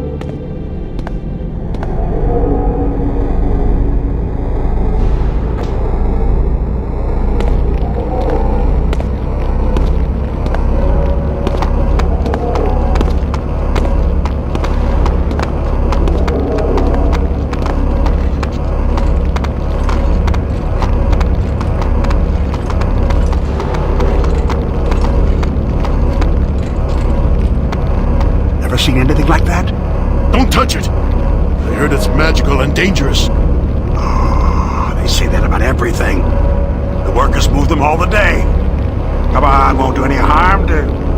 Seen anything like that? Don't touch it! I heard it's magical and dangerous. Oh, they say that about everything. The workers move them all the day. Come on, won't do any harm to...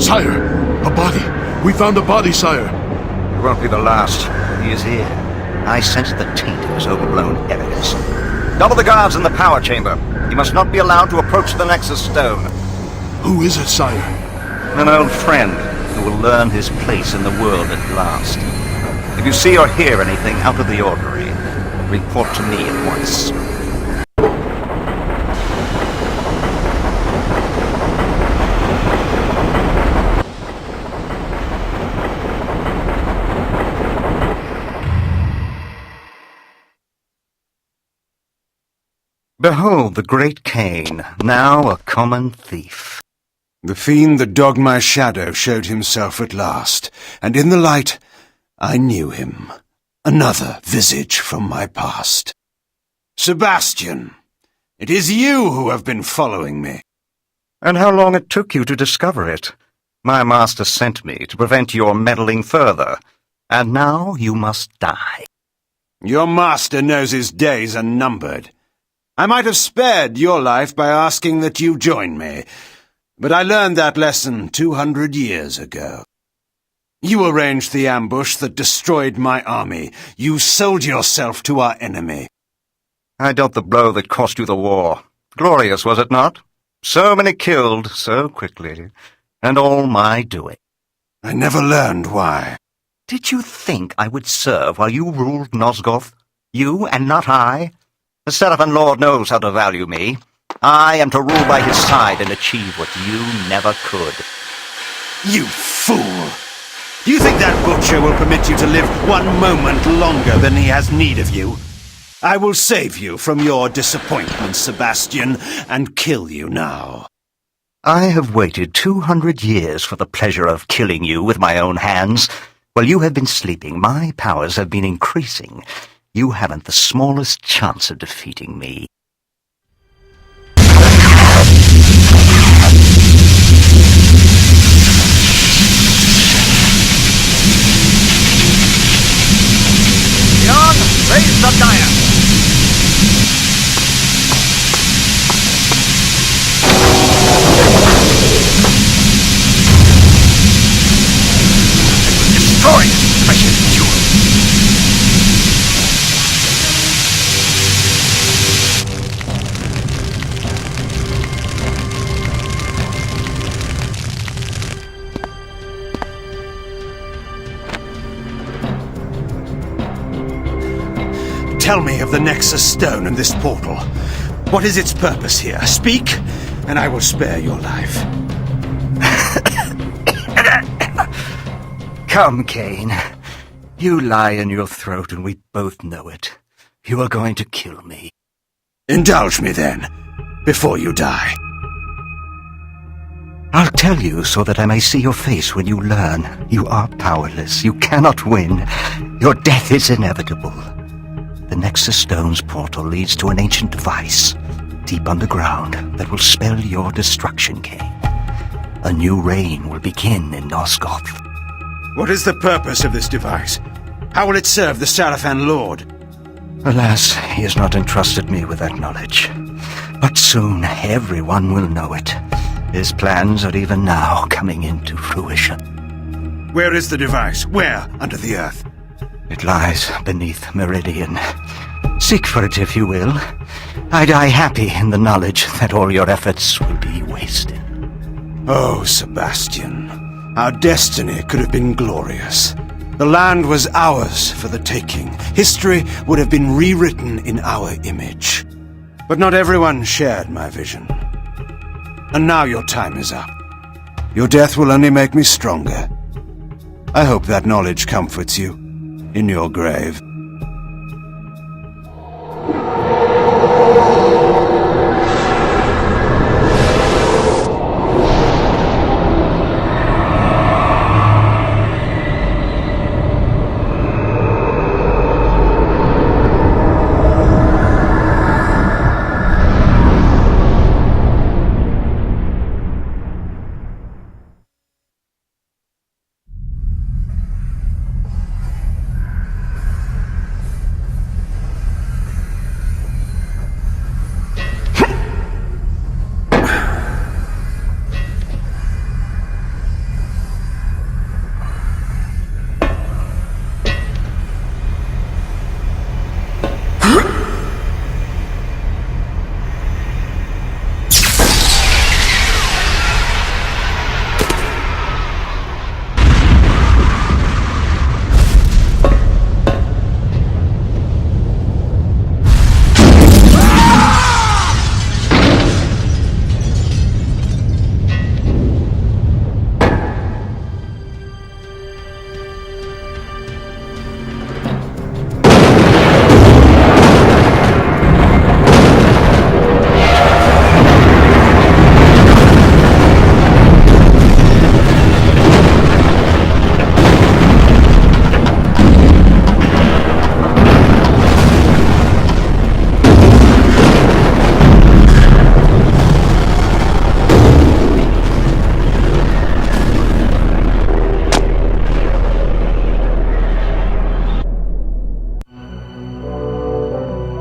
Sire! A body! We found a body, sire! It won't be the last. He is here. I sense the taint of his overblown evidence. Double the guards in the power chamber. He must not be allowed to approach the Nexus Stone. Who is it, sire? An old friend who will learn his place in the world at last. If you see or hear anything out of the ordinary, report to me at once. Behold the great Kain, now a common thief. The fiend that dogged my shadow showed himself at last, and in the light I knew him. Another visage from my past. Sebastian, it is you who have been following me. And how long it took you to discover it. My master sent me to prevent your meddling further, and now you must die. Your master knows his days are numbered. I might have spared your life by asking that you join me, but I learned that lesson 200 years ago. You arranged the ambush that destroyed my army. You sold yourself to our enemy. I dealt the blow that cost you the war. Glorious, was it not? So many killed so quickly, and all my doing. I never learned why. Did you think I would serve while you ruled Nosgoth? You and not I? The Seraphim Lord knows how to value me. I am to rule by his side and achieve what you never could. You fool! Do you think that butcher will permit you to live 1 moment longer than he has need of you? I will save you from your disappointment, Sebastian, and kill you now. I have waited 200 years for the pleasure of killing you with my own hands. While you have been sleeping, my powers have been increasing. You haven't the smallest chance of defeating me. Beyond, raise the dial! Destroy this precious jewel! Tell me of the Nexus Stone and this portal. What is its purpose here? Speak, and I will spare your life. Come, Kain. You lie in your throat and we both know it. You are going to kill me. Indulge me then, before you die. I'll tell you so that I may see your face when you learn. You are powerless. You cannot win. Your death is inevitable. The Nexus Stone's portal leads to an ancient device, deep underground, that will spell your destruction, Kain. A new reign will begin in Nosgoth. What is the purpose of this device? How will it serve the Sarafan Lord? Alas, he has not entrusted me with that knowledge. But soon everyone will know it. His plans are even now coming into fruition. Where is the device? Where under the earth? It lies beneath Meridian. Seek for it if you will. I die happy in the knowledge that all your efforts will be wasted. Oh, Sebastian, our destiny could have been glorious. The land was ours for the taking. History would have been rewritten in our image. But not everyone shared my vision. And now your time is up. Your death will only make me stronger. I hope that knowledge comforts you in your grave.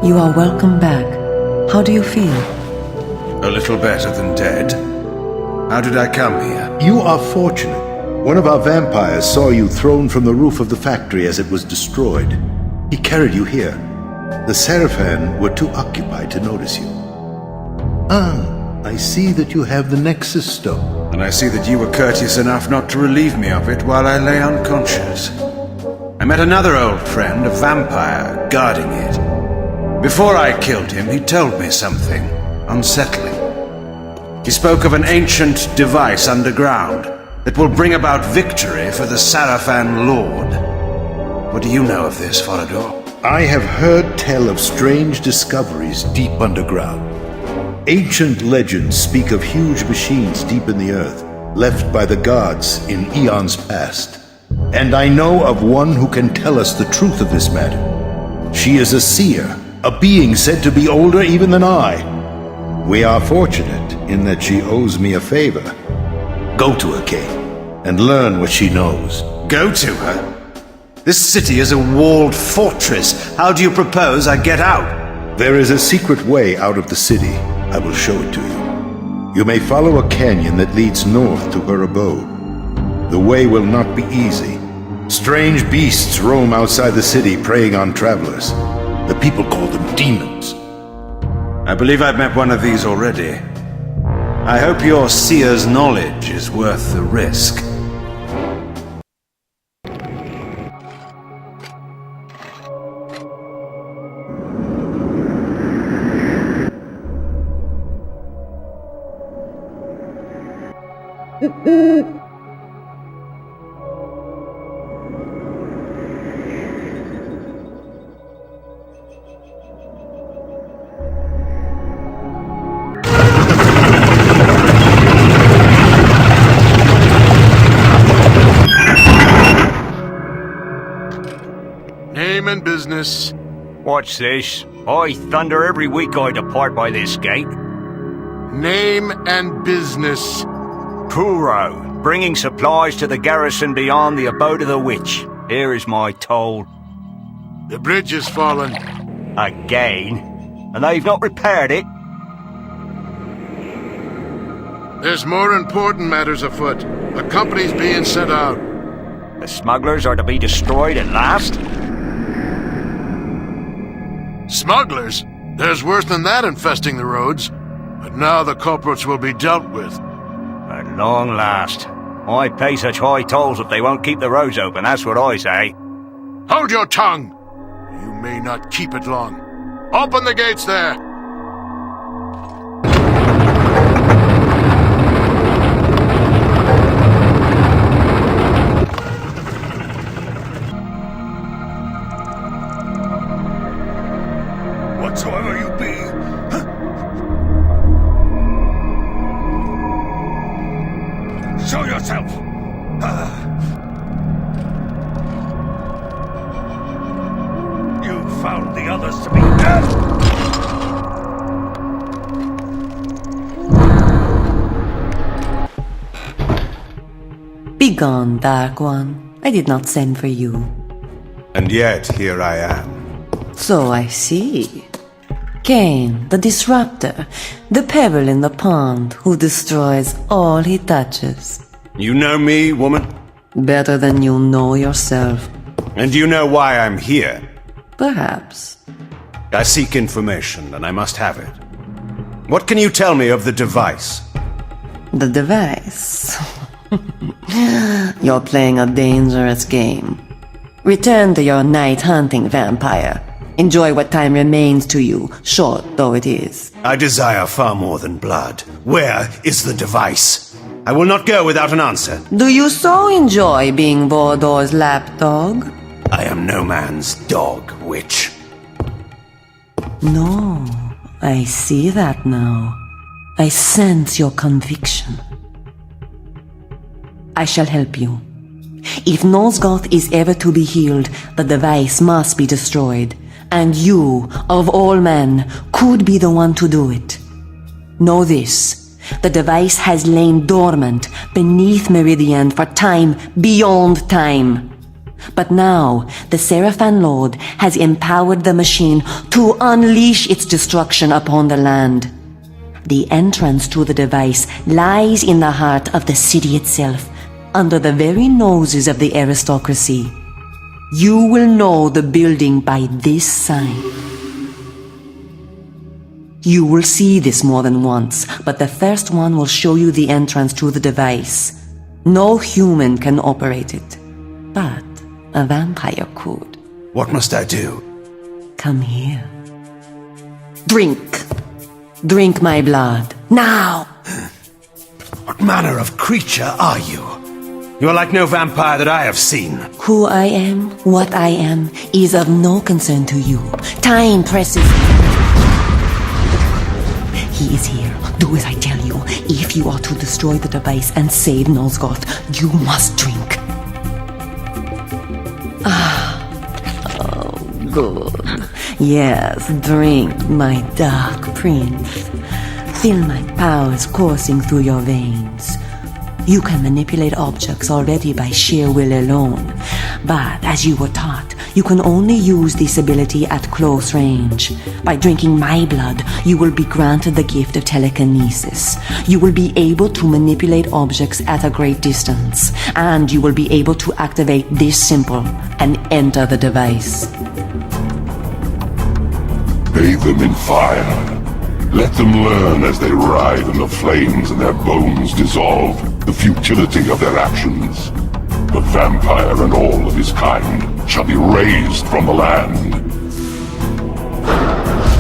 You are welcome back. How do you feel? A little better than dead. How did I come here? You are fortunate. One of our vampires saw you thrown from the roof of the factory as it was destroyed. He carried you here. The Sarafan were too occupied to notice you. Ah, I see that you have the Nexus Stone. And I see that you were courteous enough not to relieve me of it while I lay unconscious. I met another old friend, a vampire, guarding it. Before I killed him, he told me something unsettling. He spoke of an ancient device underground that will bring about victory for the Sarafan Lord. What do you know of this, Forador? I have heard tell of strange discoveries deep underground. Ancient legends speak of huge machines deep in the earth, left by the gods in eons past. And I know of one who can tell us the truth of this matter. She is a seer, a being said to be older even than I. We are fortunate in that she owes me a favor. Go to her, Kain, and learn what she knows. Go to her? This city is a walled fortress. How do you propose I get out? There is a secret way out of the city. I will show it to you. You may follow a canyon that leads north to her abode. The way will not be easy. Strange beasts roam outside the city, preying on travelers. The people call them demons. I believe I've met one of these already. I hope your seer's knowledge is worth the risk. Name and business. What's this? I thunder every week I depart by this gate. Name and business. Puro, bringing supplies to the garrison beyond the abode of the witch. Here is my toll. The bridge has fallen. Again? And they've not repaired it? There's more important matters afoot. A company's being sent out. The smugglers are to be destroyed at last? Smugglers? There's worse than that infesting the roads. But now the culprits will be dealt with. At long last. I pay such high tolls if they won't keep the roads open, that's what I say. Hold your tongue! You may not keep it long. Open the gates there! Whatsoever you be, show yourself! You found the others to be dead! Begone, Dark One. I did not send for you. And yet here I am. So I see. Kain, the disruptor, the pebble in the pond who destroys all he touches. You know me, woman? Better than you know yourself. And you know why I'm here? Perhaps. I seek information, and I must have it. What can you tell me of the device? The device? You're playing a dangerous game. Return to your night hunting, vampire. Enjoy what time remains to you, short though it is. I desire far more than blood. Where is the device? I will not go without an answer. Do you so enjoy being Vordor's lapdog? I am no man's dog, witch. No, I see that now. I sense your conviction. I shall help you. If Nosgoth is ever to be healed, the device must be destroyed. And you, of all men, could be the one to do it. Know this, the device has lain dormant beneath Meridian for time beyond time. But now, the Seraphan Lord has empowered the machine to unleash its destruction upon the land. The entrance to the device lies in the heart of the city itself, under the very noses of the aristocracy. You will know the building by this sign. You will see this more than once, but the first one will show you the entrance to the device. No human can operate it, but a vampire could. What must I do? Come here. Drink. Drink my blood. Now! What manner of creature are you? You are like no vampire that I have seen. Who I am, what I am, is of no concern to you. Time presses. He is here. Do as I tell you. If you are to destroy the device and save Nosgoth, you must drink. Good. Yes, drink, my dark prince. Feel my powers coursing through your veins. You can manipulate objects already by sheer will alone. But, as you were taught, you can only use this ability at close range. By drinking my blood, you will be granted the gift of telekinesis. You will be able to manipulate objects at a great distance. And you will be able to activate this symbol and enter the device. Bathe them in fire. Let them learn as they writhe in the flames and their bones dissolve the futility of their actions. The vampire and all of his kind shall be raised from the land.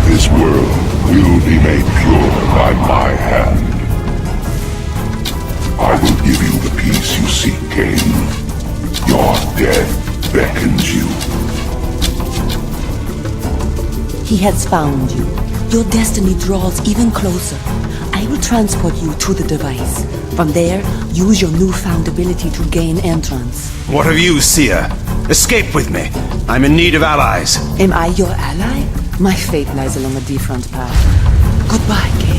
This world will be made pure by my hand. I will give you the peace you seek, Kain. Your death beckons you. He has found you. Your destiny draws even closer. I will transport you to the device. From there, use your newfound ability to gain entrance. What of you, seer? Escape with me. I'm in need of allies. Am I your ally? My fate lies along a different path. Goodbye, Kain.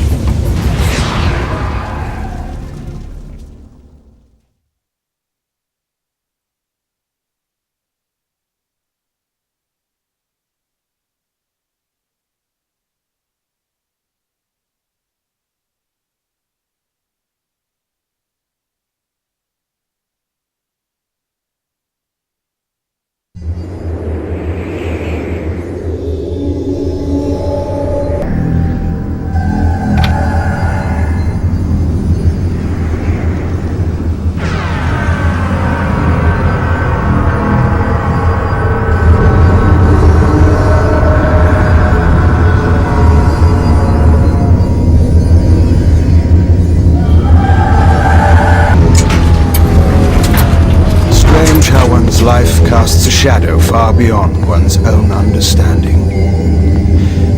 Life casts a shadow far beyond one's own understanding.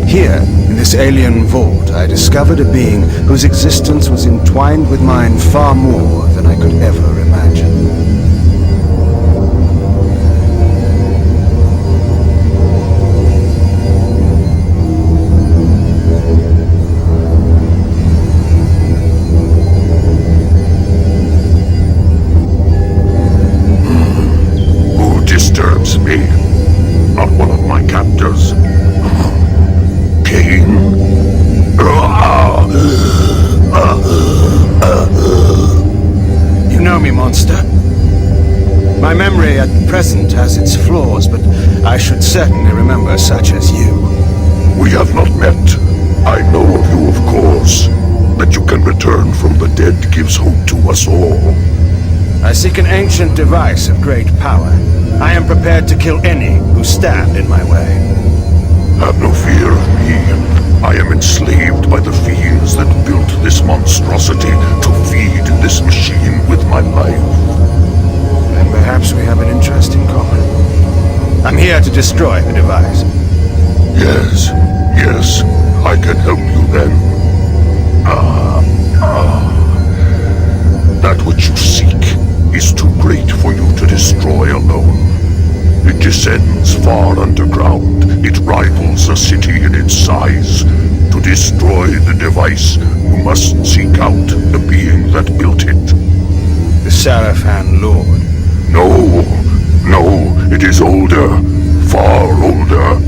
Here, in this alien vault, I discovered a being whose existence was entwined with mine far more than I could ever imagine. Me, not one of my captors. Kain. You know me, monster. My memory at present has its flaws, but I should certainly remember such as you. We have not met. I know of you, of course. That you can return from the dead gives hope to us all. I seek an ancient device of great power. I am prepared to kill any who stand in my way. Have no fear of me. I am enslaved by the fiends that built this monstrosity to feed this machine with my life. Then perhaps we have an interest in common. I'm here to destroy the device. Yes, I can help you then. That which you seek is too great for you to destroy alone. It descends far underground. It rivals a city in its size. To destroy the device, you must seek out the being that built it. The Sarafan Lord. No, it is older. Far older.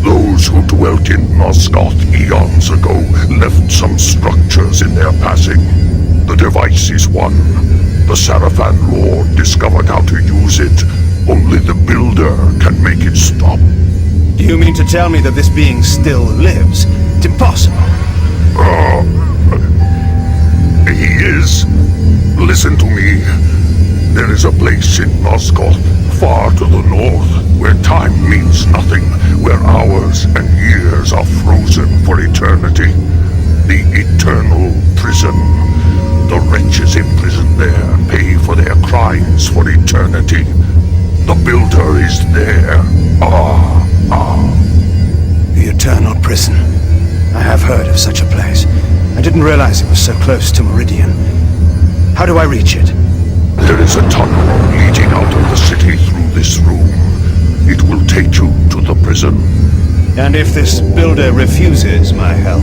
Those who dwelt in Nosgoth eons ago left some structures in their passing. The device is one. The Sarafan Lord discovered how to use it. Only the Builder can make it stop. Do you mean to tell me that this being still lives? It's impossible. He is. Listen to me. There is a place in Nosgoth, far to the north, where time means nothing, where hours and years are frozen for eternity. The eternal prison. The wretches imprisoned there pay for their crimes for eternity. The Builder is there. The eternal prison. I have heard of such a place. I didn't realize it was so close to Meridian. How do I reach it? There is a tunnel leading out of the city through this room. It will take you to the prison. And if this builder refuses my help?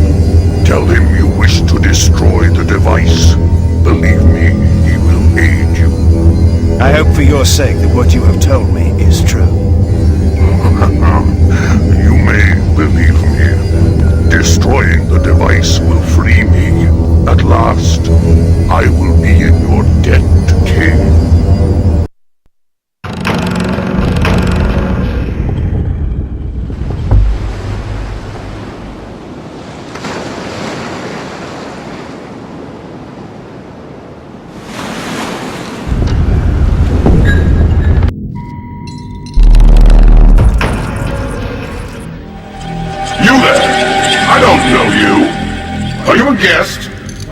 Tell him you wish to destroy the device. Believe me, he will aid you. I hope for your sake that what you have told me is true. You may believe me. Destroying the device will free me. At last, I will be in your debt, King.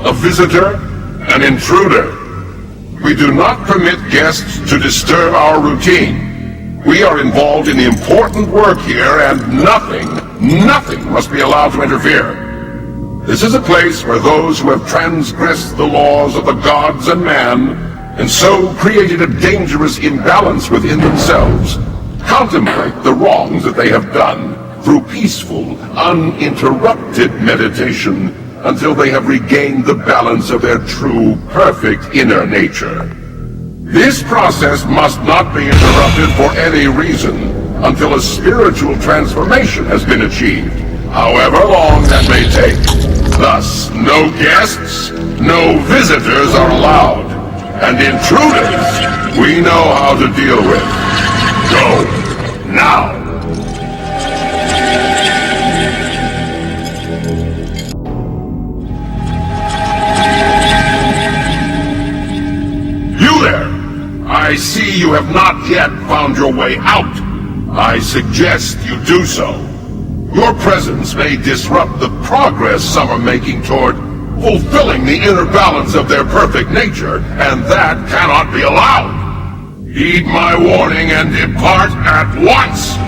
A visitor, an intruder. We do not permit guests to disturb our routine. We are involved in the important work here, and nothing must be allowed to interfere. This is a place where those who have transgressed the laws of the gods and man, and so created a dangerous imbalance within themselves, contemplate the wrongs that they have done through peaceful, uninterrupted meditation until they have regained the balance of their true, perfect inner nature. This process must not be interrupted for any reason until a spiritual transformation has been achieved, however long that may take. Thus, no guests, no visitors are allowed, and intruders we know how to deal with. Go, now! I see you have not yet found your way out. I suggest you do so. Your presence may disrupt the progress some are making toward fulfilling the inner balance of their perfect nature, and that cannot be allowed. Heed my warning and depart at once!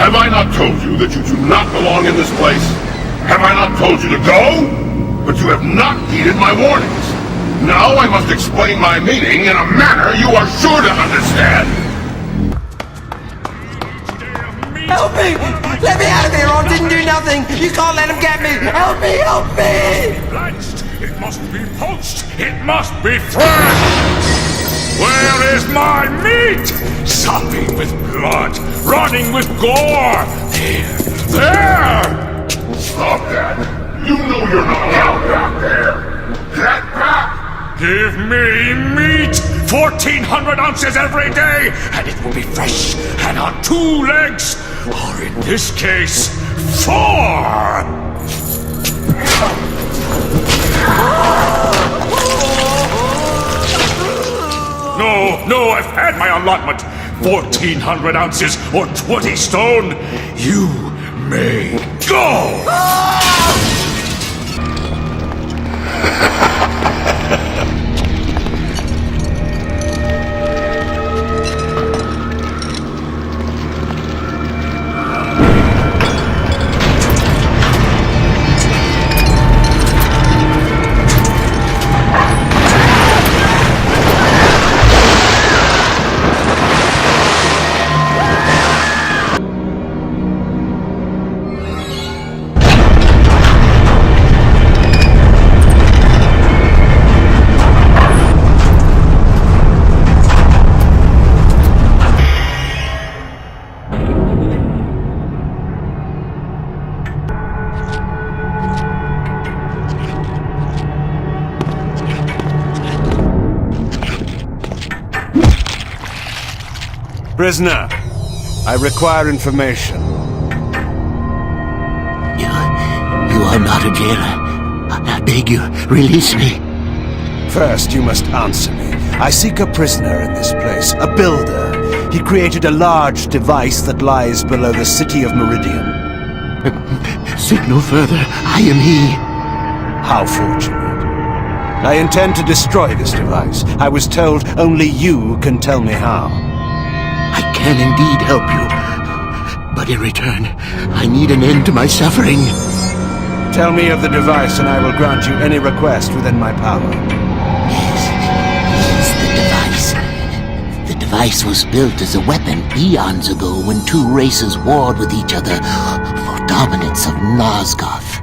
Have I not told you that you do not belong in this place? Have I not told you to go? But you have not heeded my warnings. Now I must explain my meaning in a manner you are sure to understand. Help me! Let me out of here! I didn't do nothing! You can't let him get me! Help me! Help me! Blanched! It must be poached! It must be fresh! Where is my meat? Sopping with blood, running with gore! There! Stop that! You know you're not allowed back there! Get back! Give me meat! 1,400 ounces every day, and it will be fresh and on 2 legs! Or in this case, 4! No, I've had my allotment. 1,400 ounces or 20 stone. You may go! Prisoner, I require information. You are not a jailer. I beg you, release me. First, you must answer me. I seek a prisoner in this place, a builder. He created a large device that lies below the city of Meridian. Seek no further. I am he. How fortunate. I intend to destroy this device. I was told only you can tell me how. I can indeed help you. But in return, I need an end to my suffering. Tell me of the device and I will grant you any request within my power. Yes, the device. The device was built as a weapon eons ago when two races warred with each other for dominance of Nosgoth.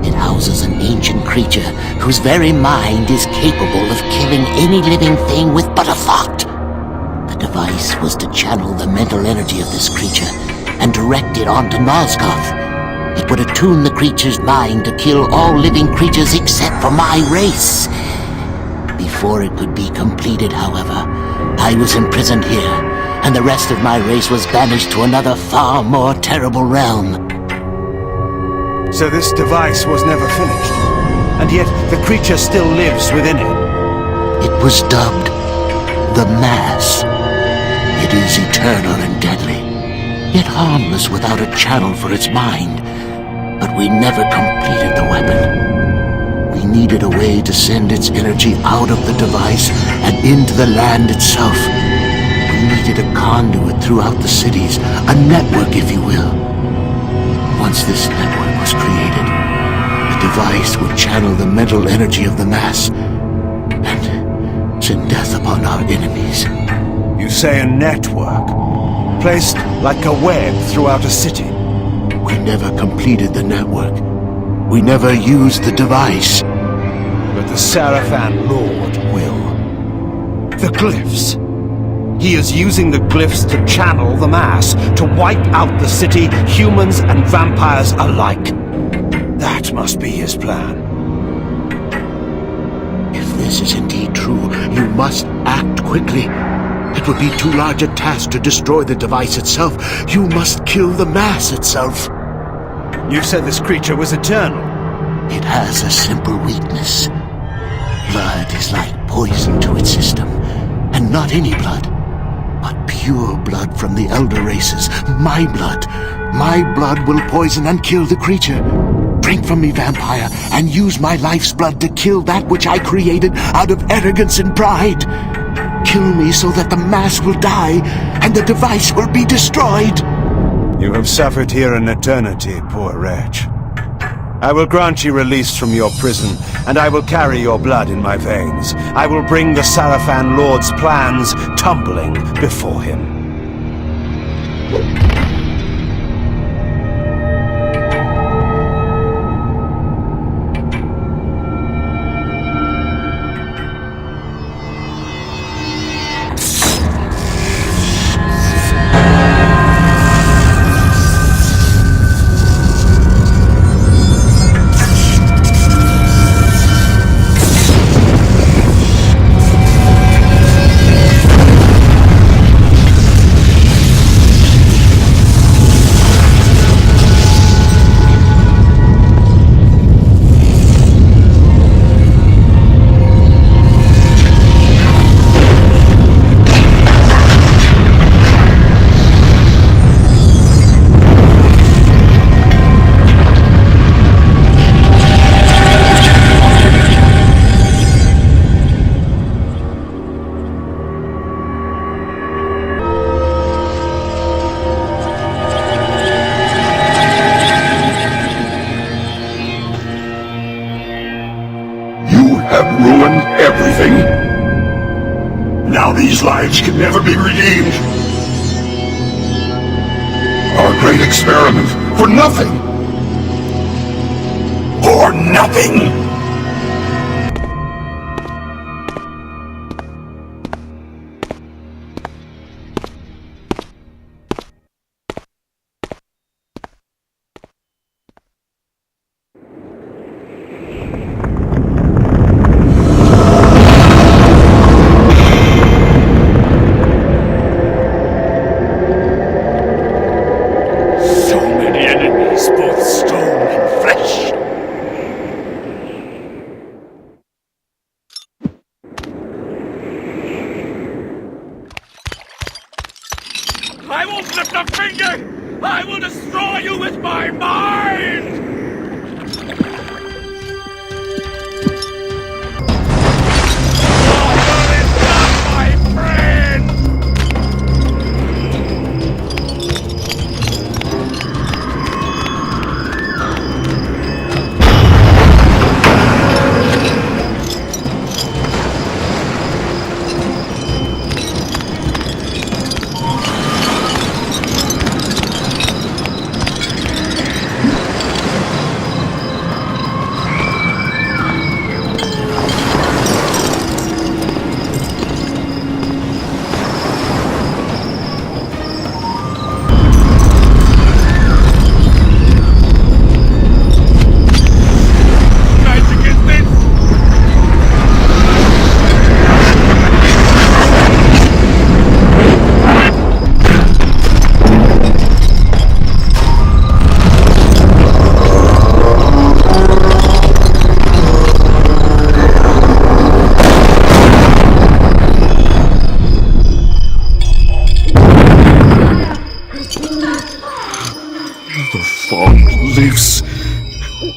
It houses an ancient creature whose very mind is capable of killing any living thing with but a thought. The device was to channel the mental energy of this creature and direct it onto Nosgoth. It would attune the creature's mind to kill all living creatures except for my race. Before it could be completed, however, I was imprisoned here, and the rest of my race was banished to another far more terrible realm. So this device was never finished, and yet the creature still lives within it. It was dubbed the Mass. It is eternal and deadly, yet harmless without a channel for its mind. But we never completed the weapon. We needed a way to send its energy out of the device and into the land itself. We needed a conduit throughout the cities, a network, if you will. Once this network was created, the device would channel the mental energy of the Mass and send death upon our enemies. You say a network, placed like a web throughout a city. We never completed the network. We never used the device. But the Sarafan Lord will. The glyphs. He is using the glyphs to channel the Mass, to wipe out the city, humans and vampires alike. That must be his plan. If this is indeed true, you must act quickly. It would be too large a task to destroy the device itself. You must kill the Mass itself. You said this creature was eternal. It has a simple weakness. Blood is like poison to its system, and not any blood, but pure blood from the elder races. My blood. My blood will poison and kill the creature. Drink from me, vampire, and use my life's blood to kill that which I created out of arrogance and pride. Kill me so that the Mass will die, and the device will be destroyed. You have suffered here an eternity, poor wretch. I will grant you release from your prison, and I will carry your blood in my veins. I will bring the Sarafan Lord's plans tumbling before him. Ruined everything. Now these lives can never be redeemed. Our great experiment for nothing. For nothing. Don't lift a finger! I will destroy you with my mind!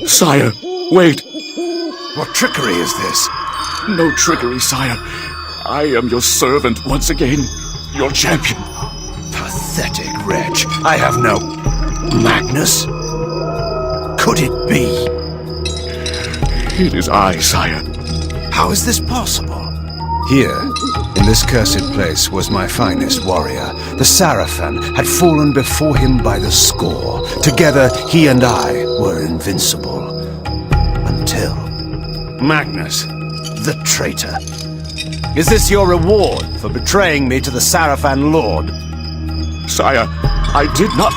Sire, wait! What trickery is this? No trickery, sire. I am your servant once again, your champion. Pathetic wretch. I have no... Magnus? Could it be? It is I, sire. How is this possible? Here, in this cursed place, was my finest warrior. The Sarafan had fallen before him by the score. Together, he and I were invincible. Until... Magnus, the traitor. Is this your reward for betraying me to the Sarafan Lord? Sire, I did not...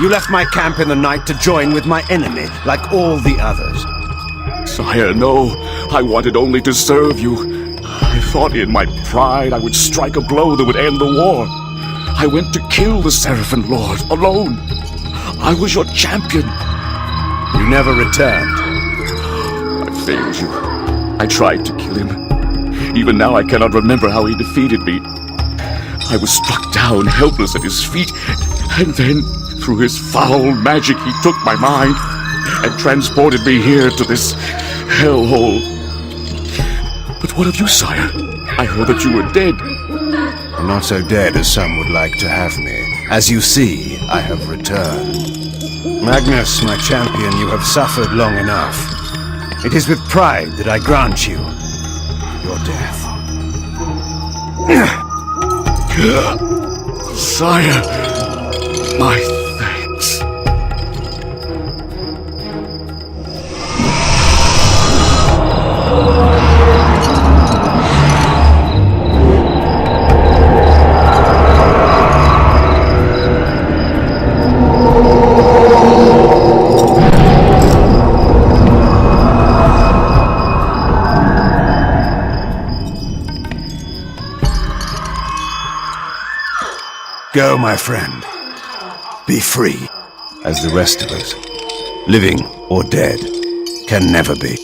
You left my camp in the night to join with my enemy, like all the others. Sire, no. I wanted only to serve you. I thought in my pride I would strike a blow that would end the war. I went to kill the Sarafan Lord, alone. I was your champion. You never returned. I failed you. I tried to kill him. Even now I cannot remember how he defeated me. I was struck down, helpless at his feet, and then, through his foul magic, he took my mind and transported me here to this hellhole. But what of you, sire? I heard that you were dead. I'm not so dead as some would like to have me. As you see, I have returned. Magnus, my champion, you have suffered long enough. It is with pride that I grant you your death. Sire, my thanks. Go, my friend. Be free, as the rest of us, living or dead, can never be.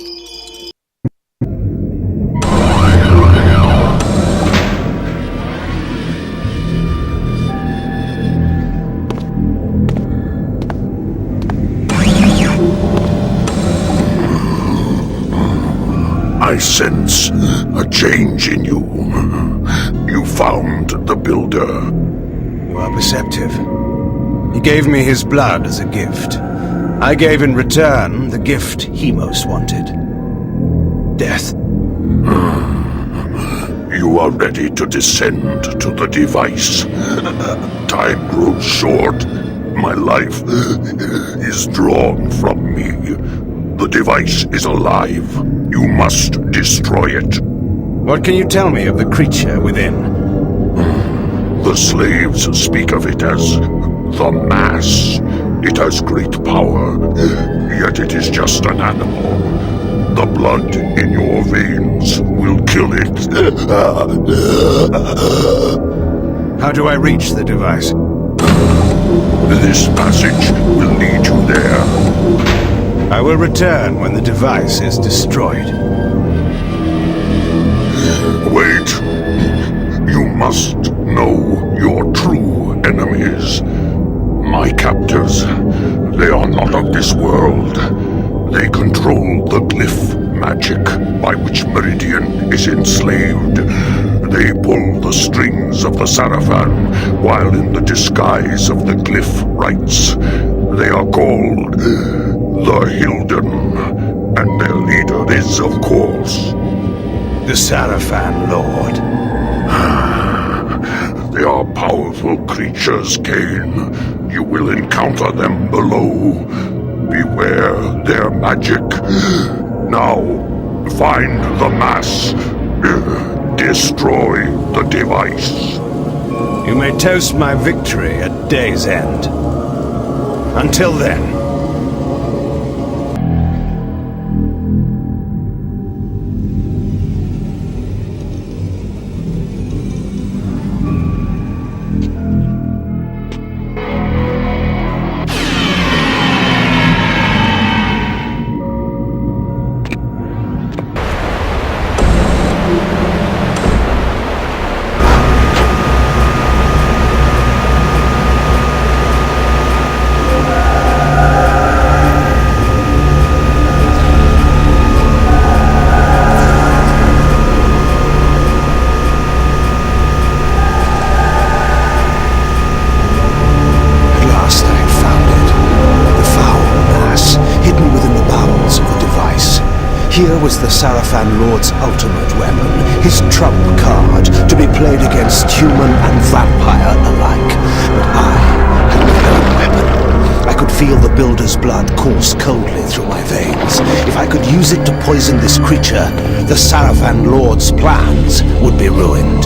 I sense a change in you. You found the Builder. You are perceptive. He gave me his blood as a gift. I gave in return the gift he most wanted. Death. You are ready to descend to the device. Time grows short. My life is drawn from me. The device is alive. You must destroy it. What can you tell me of the creature within? The slaves speak of it as the Mass. It has great power, yet it is just an animal. The blood in your veins will kill it. How do I reach the device? This passage will lead you there. I will return when the device is destroyed. Wait. You must know your true enemies. My captors, they are not of this world. They control the glyph magic by which Meridian is enslaved. They pull the strings of the Sarafan while in the disguise of the glyph rites. They are called the Hilden, and their leader is, of course, the Sarafan Lord. They are powerful creatures, Kain. You will encounter them below. Beware their magic. Now, find the mass. Destroy the device. You may toast my victory at day's end. Until then. Here was the Sarafan Lord's ultimate weapon, his trump card, to be played against human and vampire alike. But I had my own weapon. I could feel the Builder's blood course coldly through my veins. If I could use it to poison this creature, the Sarafan Lord's plans would be ruined.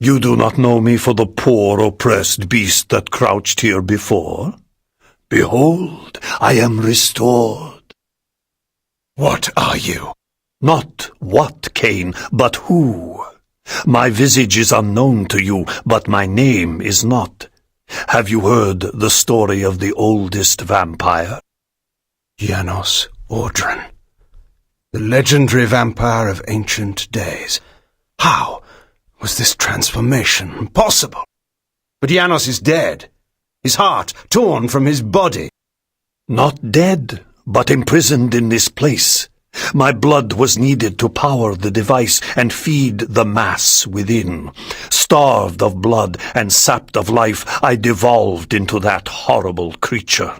You do not know me for the poor oppressed beast that crouched here before? Behold, I am restored. What are you? Not what, Kain, but who. My visage is unknown to you, but my name is not. Have you heard the story of the oldest vampire? Janos Audron, the legendary vampire of ancient days. How was this transformation possible? But Janos is dead, his heart torn from his body. Not dead, but imprisoned in this place. My blood was needed to power the device and feed the mass within. Starved of blood and sapped of life, I devolved into that horrible creature.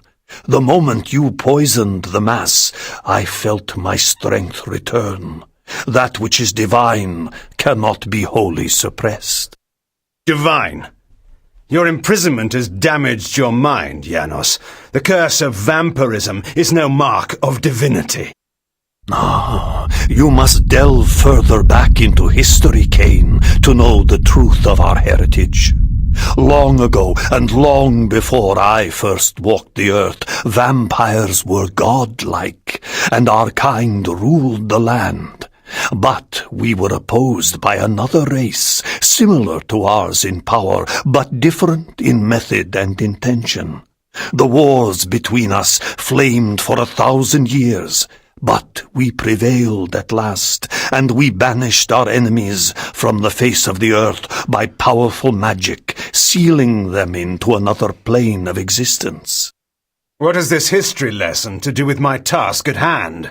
The moment you poisoned the mass, I felt my strength return. That which is divine cannot be wholly suppressed. Divine? Your imprisonment has damaged your mind, Janos. The curse of vampirism is no mark of divinity. Ah, you must delve further back into history, Kain, to know the truth of our heritage. Long ago, and long before I first walked the earth, vampires were godlike, and our kind ruled the land. But we were opposed by another race, similar to ours in power, but different in method and intention. The wars between us flamed for 1,000 years, but we prevailed at last, and we banished our enemies from the face of the earth by powerful magic, sealing them into another plane of existence. What has this history lesson to do with my task at hand?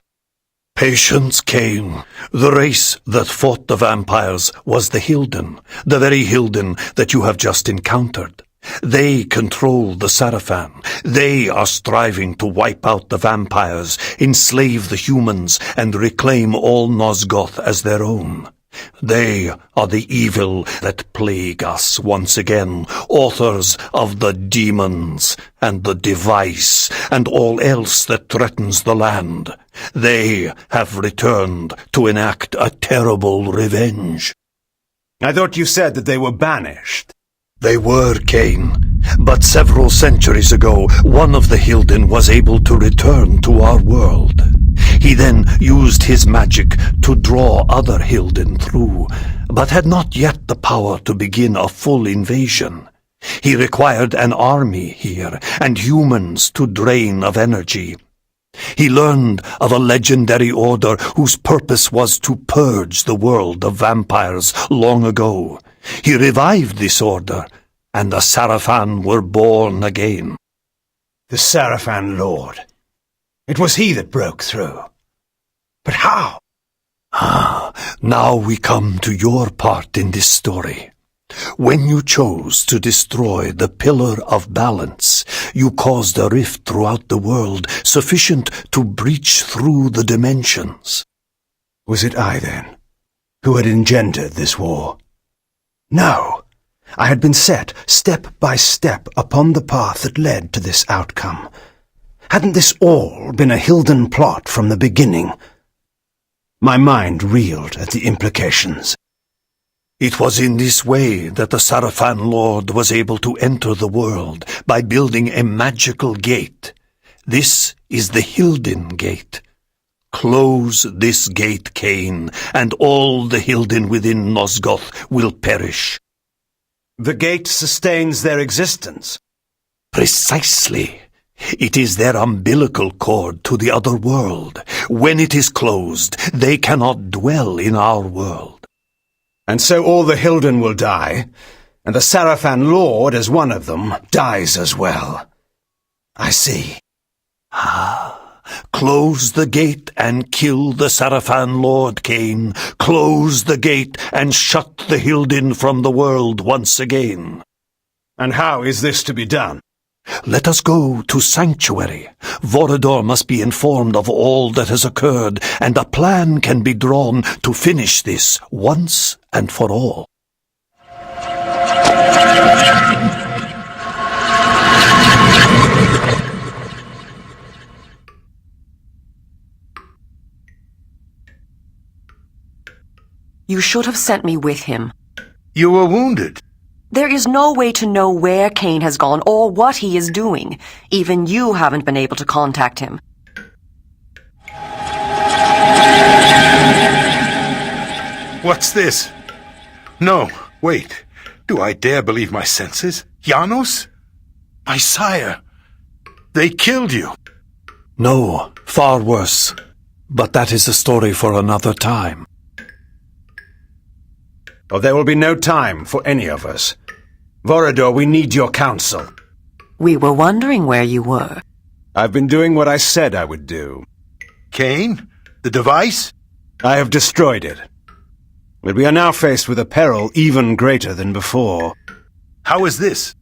Patience, Kain. The race that fought the vampires was the Hilden, the very Hilden that you have just encountered. They control the Sarafan. They are striving to wipe out the vampires, enslave the humans, and reclaim all Nosgoth as their own. They are the evil that plague us once again, authors of the demons and the device and all else that threatens the land. They have returned to enact a terrible revenge. I thought you said that they were banished. They were, Kain, but several centuries ago, one of the Hilden was able to return to our world. He then used his magic to draw other Hilden through, but had not yet the power to begin a full invasion. He required an army here, and humans to drain of energy. He learned of a legendary order whose purpose was to purge the world of vampires long ago. He revived this order, and the Sarafan were born again. The Sarafan Lord. It was he that broke through. But how? Now we come to your part in this story. When you chose to destroy the Pillar of Balance, you caused a rift throughout the world sufficient to breach through the dimensions. Was it I, then, who had engendered this war? No, I had been set step by step upon the path that led to this outcome. Hadn't this all been a Hilden plot from the beginning? My mind reeled at the implications. It was in this way that the Sarafan Lord was able to enter the world, by building a magical gate. This is the Hilden Gate. Close this gate, Kain, and all the Hilden within Nosgoth will perish. The gate sustains their existence. Precisely. It is their umbilical cord to the other world. When it is closed, they cannot dwell in our world. And so all the Hilden will die, and the Sarafan Lord, as one of them, dies as well. I see. Close the gate and kill the Sarafan Lord, Kain. Close the gate and shut the Hilden from the world once again. And how is this to be done? Let us go to Sanctuary. Vorador must be informed of all that has occurred, and a plan can be drawn to finish this once and for all. You should have sent me with him. You were wounded. There is no way to know where Kain has gone or what he is doing. Even you haven't been able to contact him. What's this? No, wait. Do I dare believe my senses? Janos? My sire. They killed you. No, far worse. But that is a story for another time. Or there will be no time for any of us. Vorador, we need your counsel. We were wondering where you were. I've been doing what I said I would do. Kain? The device? I have destroyed it. But we are now faced with a peril even greater than before. How is this?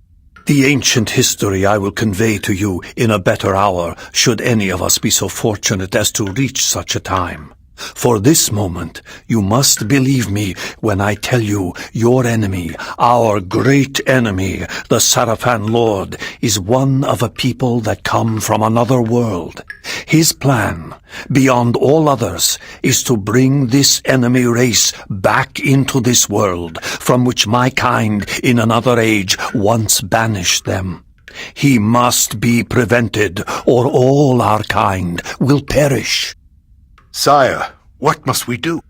The ancient history I will convey to you in a better hour, should any of us be so fortunate as to reach such a time. For this moment, you must believe me when I tell you your enemy, our great enemy, the Sarafan Lord, is one of a people that come from another world. His plan, beyond all others, is to bring this enemy race back into this world, from which my kind in another age once banished them. He must be prevented, or all our kind will perish. Sire, what must we do?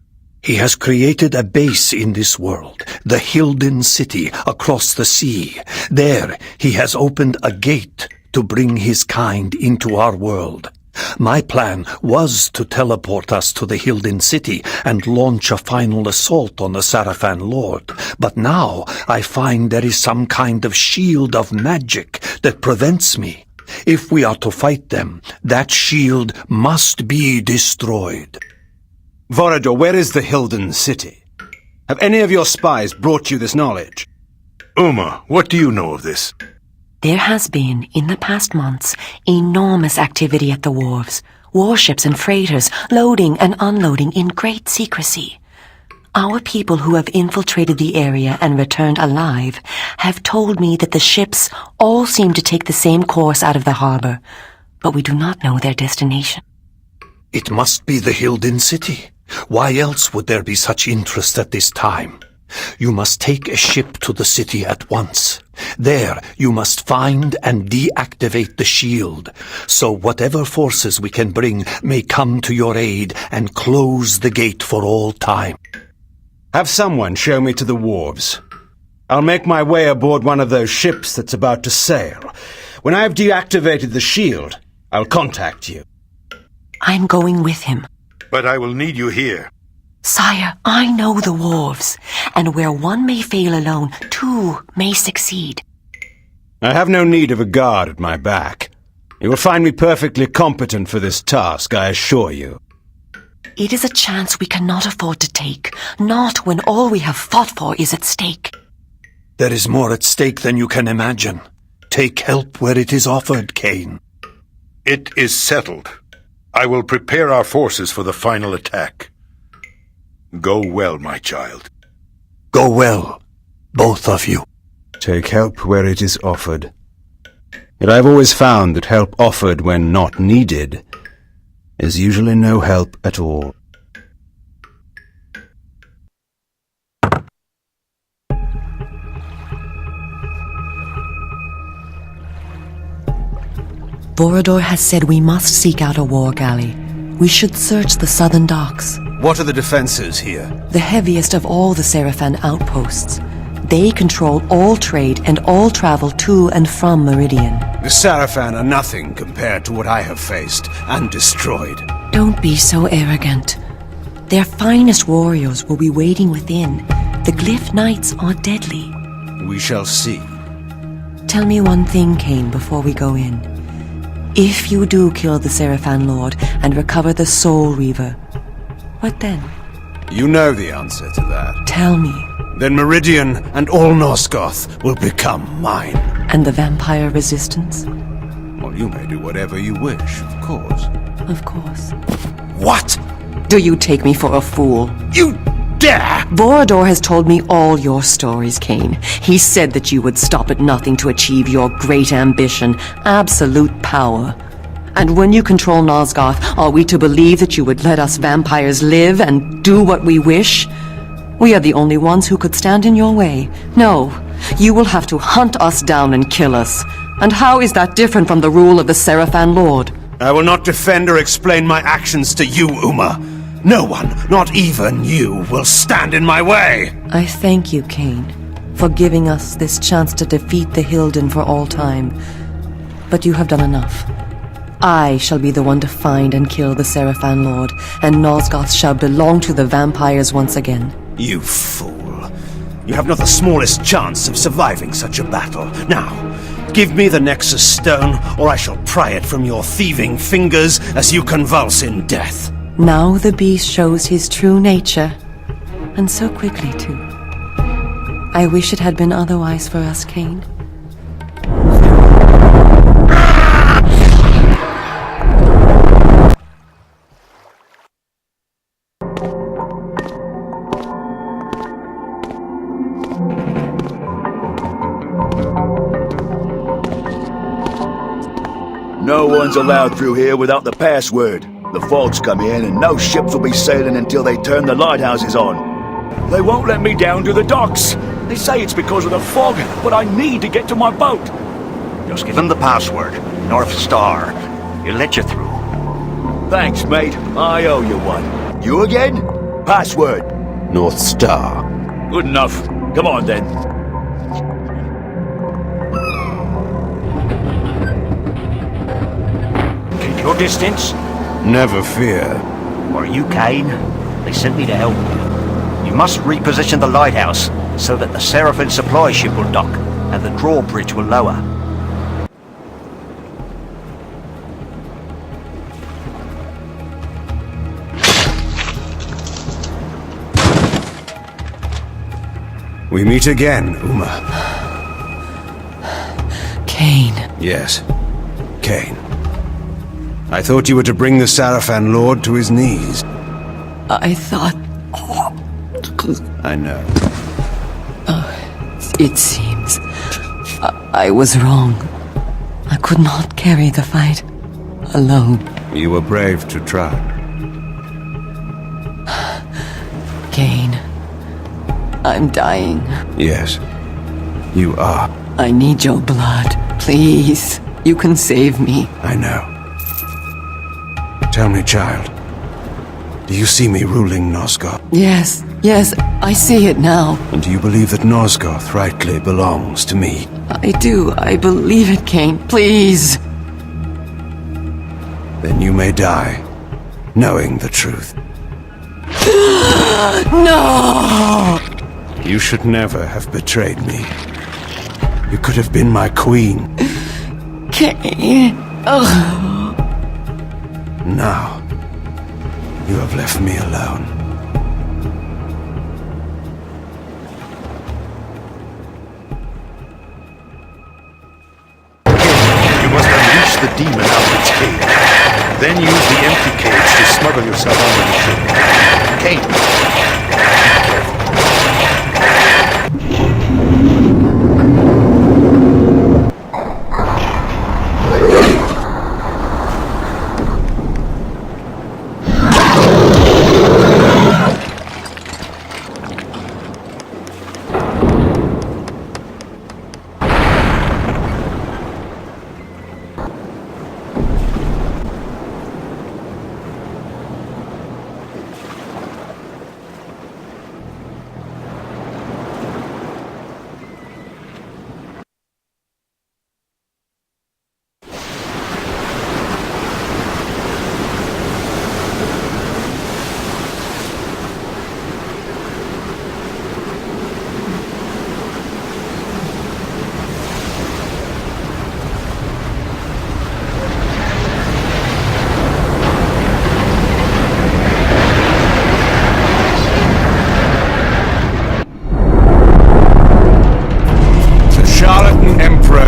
He has created a base in this world, the Hilden City across the sea. There, he has opened a gate to bring his kind into our world. My plan was to teleport us to the Hilden City and launch a final assault on the Sarafan Lord. But now I find there is some kind of shield of magic that prevents me. If we are to fight them, that shield must be destroyed. Vorador, where is the Hilden City? Have any of your spies brought you this knowledge? Uma, what do you know of this? There has been, in the past months, enormous activity at the wharves. Warships and freighters loading and unloading in great secrecy. Our people who have infiltrated the area and returned alive have told me that the ships all seem to take the same course out of the harbor, but we do not know their destination. It must be the Hilden City. Why else would there be such interest at this time? You must take a ship to the city at once. There you must find and deactivate the shield, so whatever forces we can bring may come to your aid and close the gate for all time. Have someone show me to the wharves. I'll make my way aboard one of those ships that's about to sail. When I've deactivated the shield, I'll contact you. I'm going with him. But I will need you here. Sire, I know the wharves, and where one may fail alone, two may succeed. I have no need of a guard at my back. You will find me perfectly competent for this task, I assure you. It is a chance we cannot afford to take, not when all we have fought for is at stake. There is more at stake than you can imagine. Take help where it is offered, Kain. It is settled. I will prepare our forces for the final attack. Go well, my child. Go well, both of you. Take help where it is offered. Yet I've always found that help offered when not needed is usually no help at all. Vorador has said we must seek out a war galley. We should search the southern docks. What are the defenses here? The heaviest of all the Sarafan outposts. They control all trade and all travel to and from Meridian. The Sarafan are nothing compared to what I have faced and destroyed. Don't be so arrogant. Their finest warriors will be waiting within. The Glyph Knights are deadly. We shall see. Tell me one thing, Kain, before we go in. If you do kill the Sarafan Lord and recover the Soul Reaver, what then? You know the answer to that. Tell me. Then Meridian and all Nosgoth will become mine. And the vampire resistance? Well, you may do whatever you wish, of course. Of course. What? Do you take me for a fool? You dare! Vorador has told me all your stories, Kain. He said that you would stop at nothing to achieve your great ambition, absolute power. And when you control Nosgoth, are we to believe that you would let us vampires live and do what we wish? We are the only ones who could stand in your way. No, you will have to hunt us down and kill us. And how is that different from the rule of the Sarafan Lord? I will not defend or explain my actions to you, Uma. No one, not even you, will stand in my way. I thank you, Kain, for giving us this chance to defeat the Hilden for all time. But you have done enough. I shall be the one to find and kill the Sarafan Lord, and Nosgoth shall belong to the vampires once again. You fool. You have not the smallest chance of surviving such a battle. Now, give me the Nexus Stone, or I shall pry it from your thieving fingers as you convulse in death. Now the beast shows his true nature, and so quickly, too. I wish it had been otherwise for us, Kain. No one's allowed through here without the password. The fog's come in and no ships will be sailing until they turn the lighthouses on. They won't let me down to the docks. They say it's because of the fog, but I need to get to my boat. Just give them the password. North Star. He'll let you through. Thanks, mate. I owe you one. You again? Password. North Star. Good enough. Come on, then. Keep your distance. Never fear. Are you Kain? They sent me to help you. You must reposition the lighthouse so that the Seraphim supply ship will dock and the drawbridge will lower. We meet again, Uma. Kain. Yes, Kain. I thought you were to bring the Sarafan Lord to his knees. I thought... I know. It seems... I was wrong. I could not carry the fight alone. You were brave to try. Kain, I'm dying. Yes, you are. I need your blood. Please, you can save me. I know. Tell me, child, do you see me ruling Nosgoth? Yes, I see it now. And do you believe that Nosgoth rightly belongs to me? I do. I believe it, Kain. Please. Then you may die, knowing the truth. No! You should never have betrayed me. You could have been my queen. Kain. Now, you have left me alone. You must unleash the demon out of its cage. Then use the empty cage to smuggle yourself onto the ship. Kain,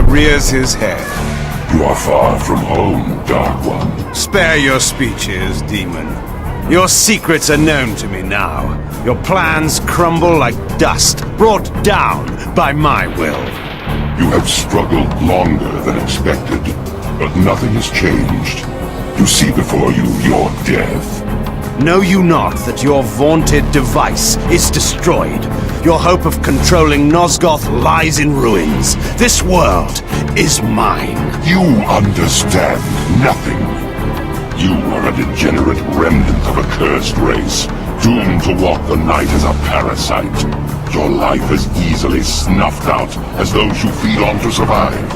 rears his head. You are far from home, Dark One. Spare your speeches, demon. Your secrets are known to me now. Your plans crumble like dust, brought down by my will. You have struggled longer than expected, but nothing has changed. You see before you your death. Know you not that your vaunted device is destroyed? Your hope of controlling Nosgoth lies in ruins. This world is mine. You understand nothing. You are a degenerate remnant of a cursed race, doomed to walk the night as a parasite. Your life is easily snuffed out as those you feed on to survive.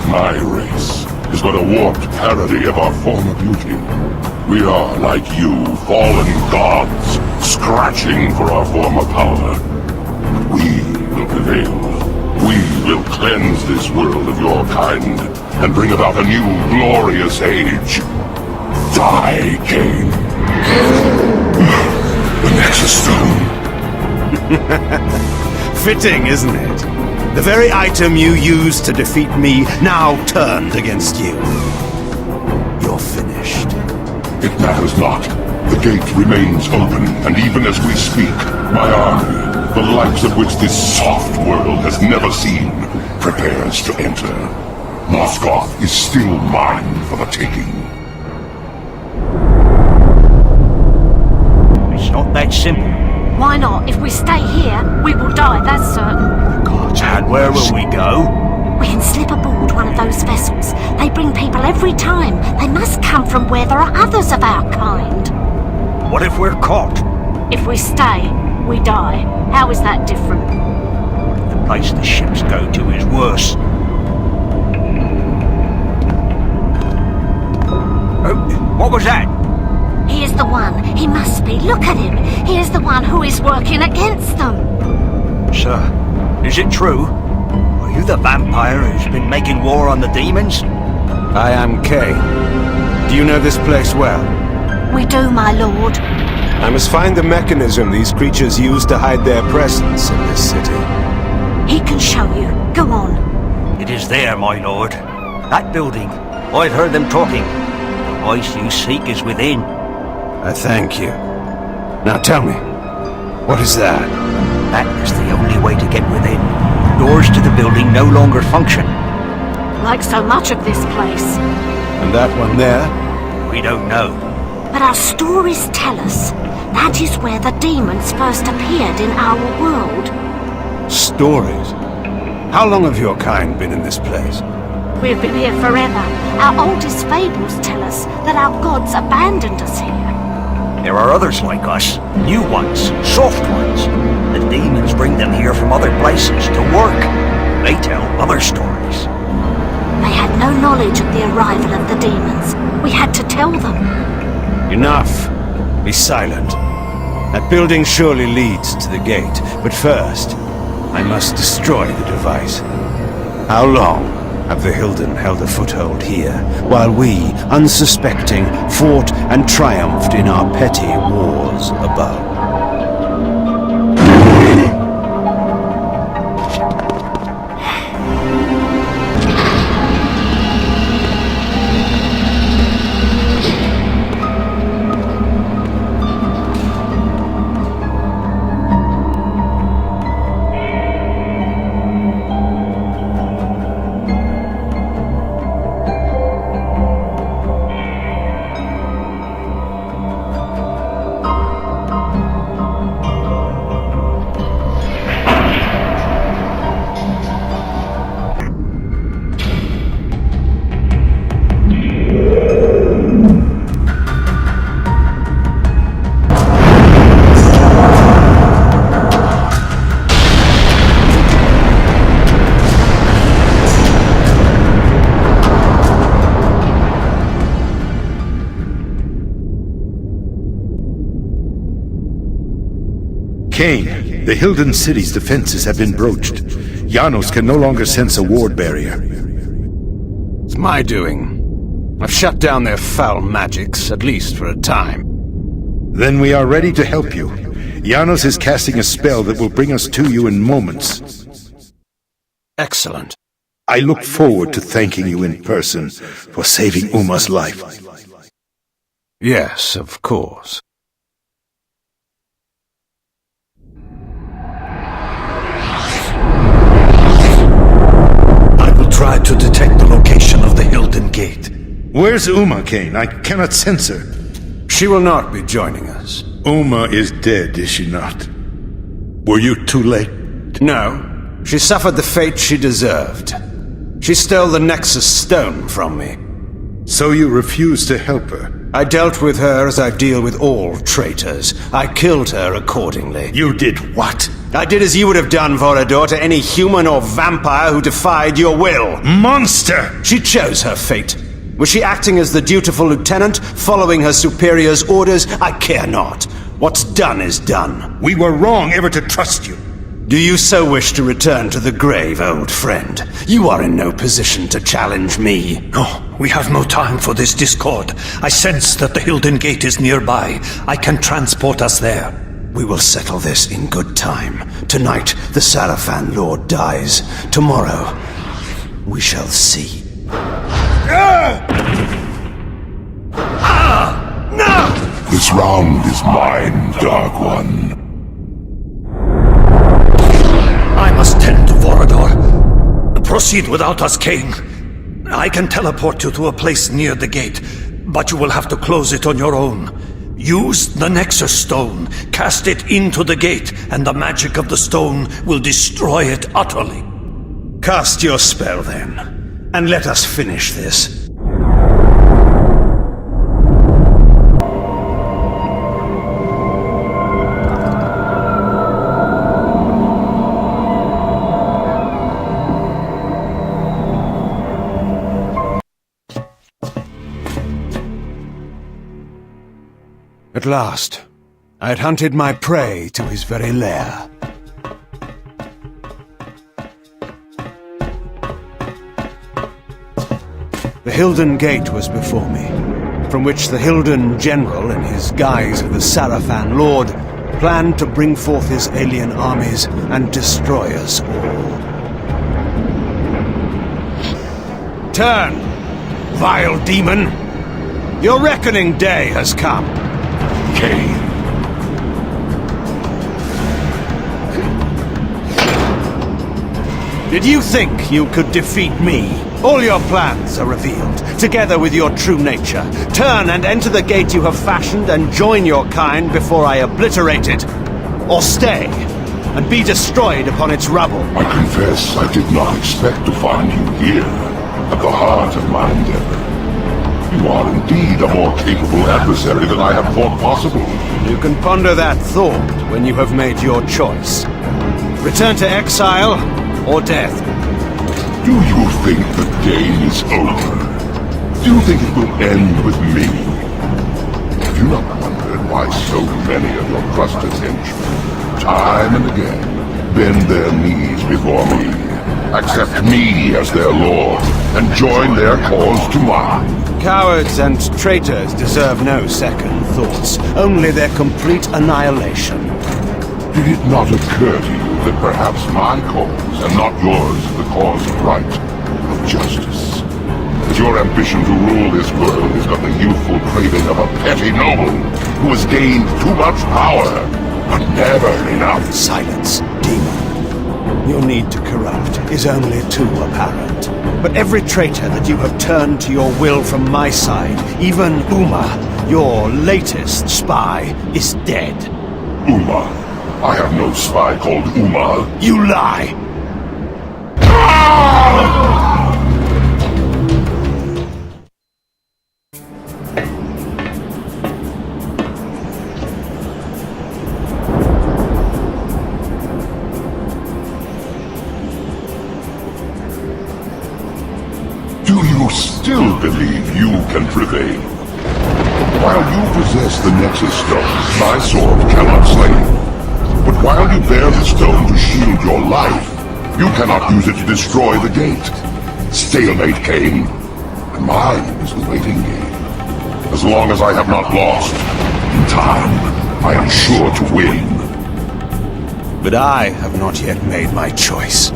My race is but a warped parody of our former beauty. We are, like you, fallen gods, scratching for our former power. We will prevail. We will cleanse this world of your kind, and bring about a new, glorious age. Die, Kain. The Nexus Stone. Fitting, isn't it? The very item you used to defeat me now turned against you. You're finished. It matters not. The gate remains open, and even as we speak, my army, the likes of which this soft world has never seen, prepares to enter. Moskoth is still mine for the taking. It's not that simple. Why not? If we stay here, we will die, that's certain. God's hand, where will we go? We can slip aboard one of those vessels. They bring people every time. They must come from where there are others of our kind. What if we're caught? If we stay, we die. How is that different? The place the ships go to is worse. What was that? He is the one. He must be. Look at him. He is the one who is working against them. Sir, is it true? Are you the vampire who's been making war on the demons? I am Kain. Do you know this place well? We do, my lord. I must find the mechanism these creatures use to hide their presence in this city. He can show you. Go on. It is there, my lord. That building. I've heard them talking. The voice you seek is within. I thank you. Now tell me, what is that? That is the only way to get within. Doors to the building no longer function. Like so much of this place. And that one there? We don't know. But our stories tell us that is where the demons first appeared in our world. Stories? How long have your kind been in this place? We've been here forever. Our oldest fables tell us that our gods abandoned us here. There are others like us. New ones. Soft ones. The demons bring them here from other places to work. They tell other stories. They had no knowledge of the arrival of the demons. We had to tell them. Enough. Be silent. That building surely leads to the gate, but first, I must destroy the device. How long have the Hilden held a foothold here, while we, unsuspecting, fought and triumphed in our petty wars above? Kain, the Hilden city's defenses have been broached. Janos can no longer sense a ward barrier. It's my doing. I've shut down their foul magics, at least for a time. Then we are ready to help you. Janos is casting a spell that will bring us to you in moments. Excellent. I look forward to thanking you in person for saving Uma's life. Yes, of course. Try to detect the location of the Hilden Gate. Where's Uma, Kain? I cannot sense her. She will not be joining us. Uma is dead, is she not? Were you too late? No. She suffered the fate she deserved. She stole the Nexus Stone from me. So you refused to help her? I dealt with her as I deal with all traitors. I killed her accordingly. You did what? I did as you would have done, Volador, to any human or vampire who defied your will. Monster! She chose her fate. Was she acting as the dutiful lieutenant, following her superior's orders? I care not. What's done is done. We were wrong ever to trust you. Do you so wish to return to the grave, old friend? You are in no position to challenge me. No, we have no time for this discord. I sense that the Hilden Gate is nearby. I can transport us there. We will settle this in good time. Tonight, the Sarafan Lord dies. Tomorrow, we shall see. No! This round is mine, Dark One. I must tend to Vorador. Proceed without us, Kain. I can teleport you to a place near the gate, but you will have to close it on your own. Use the Nexus Stone, cast it into the gate, and the magic of the stone will destroy it utterly. Cast your spell then, and let us finish this. At last, I had hunted my prey to his very lair. The Hilden Gate was before me, from which the Hilden General, in his guise of the Sarafan Lord, planned to bring forth his alien armies and destroy us all. Turn, vile demon! Your reckoning day has come. Kain. Did you think you could defeat me? All your plans are revealed, together with your true nature. Turn and enter the gate you have fashioned and join your kind before I obliterate it. Or stay, and be destroyed upon its rubble. I confess I did not expect to find you here, at the heart of my endeavor. You are indeed a more capable adversary than I have thought possible. You can ponder that thought when you have made your choice. Return to exile, or death. Do you think the game is over? Do you think it will end with me? Have you not wondered why so many of your trusted henchmen, time and again, bend their knees before me, accept me as their lord, and join their cause to mine? Cowards and traitors deserve no second thoughts, only their complete annihilation. Did it not occur to you that perhaps my cause, and not yours, is the cause of right, of justice? That your ambition to rule this world is but the youthful craving of a petty noble who has gained too much power, but never enough? Silence, demon. Your need to corrupt is only too apparent. But every traitor that you have turned to your will from my side, even Uma, your latest spy, is dead. Uma? I have no spy called Uma. You lie! Do you still believe you can prevail? While you possess the Nexus Stone, my sword cannot slay you. But while you bear the stone to shield your life, you cannot use it to destroy the gate. Stalemate, Kain. And mine is the waiting game. As long as I have not lost, in time, I am sure to win. But I have not yet made my choice.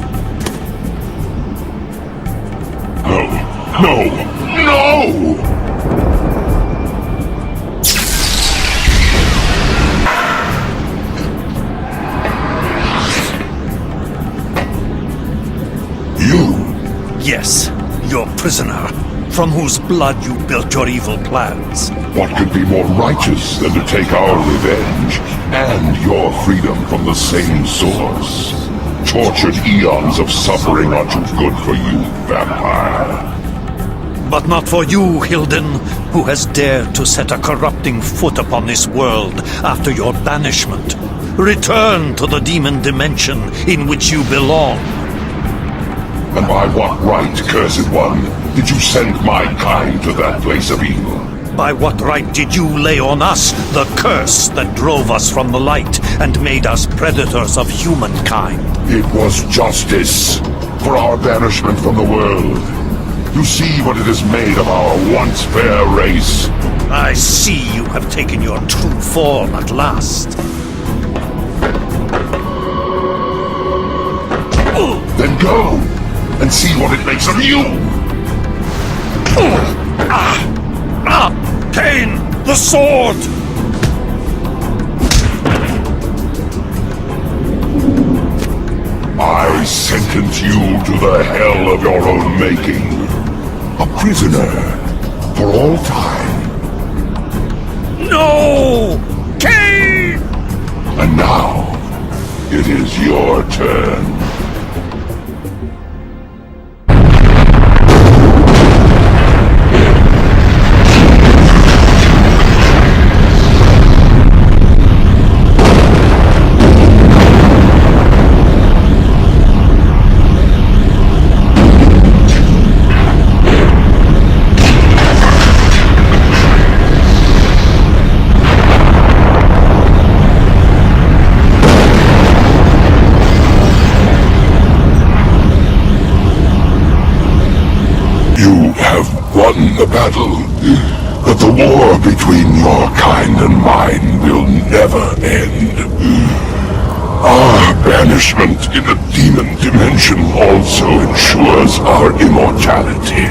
No! No! No! Yes, your prisoner, from whose blood you built your evil plans. What could be more righteous than to take our revenge and your freedom from the same source? Tortured eons of suffering are too good for you, vampire. But not for you, Hilden, who has dared to set a corrupting foot upon this world after your banishment. Return to the demon dimension in which you belong. And by what right, cursed one, did you send my kind to that place of evil? By what right did you lay on us the curse that drove us from the light and made us predators of humankind? It was justice for our banishment from the world. You see what it has made of our once fair race. I see you have taken your true form at last. Then go and see what it makes of you! Kain! The sword! I sentence you to the hell of your own making. a prisoner for all time. No! Kain! And now, it is your turn. Won the battle, but the war between your kind and mine will never end. Our banishment in a demon dimension also ensures our immortality.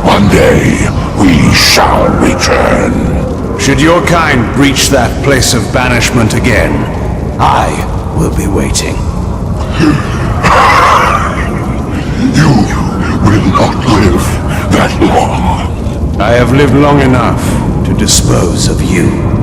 One day, we shall return. Should your kind reach that place of banishment again, I will be waiting. You will not live that long. I have lived long enough to dispose of you.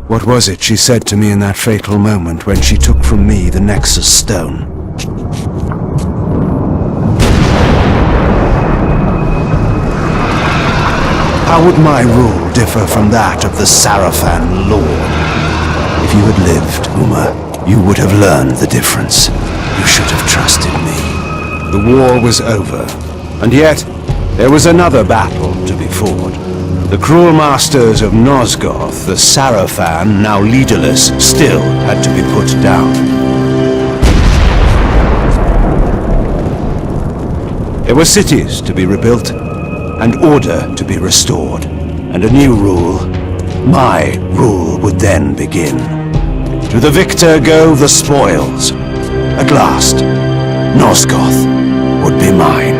What was it she said to me in that fatal moment when she took from me the Nexus Stone? How would my rule differ from that of the Sarafan Lord? If you had lived, Uma, you would have learned the difference. You should have trusted me. The war was over, and yet there was another battle to be fought. The cruel masters of Nosgoth, the Sarafan, now leaderless, still had to be put down. There were cities to be rebuilt, and order to be restored, and a new rule, my rule, would then begin. To the victor go the spoils. At last, Nosgoth would be mine.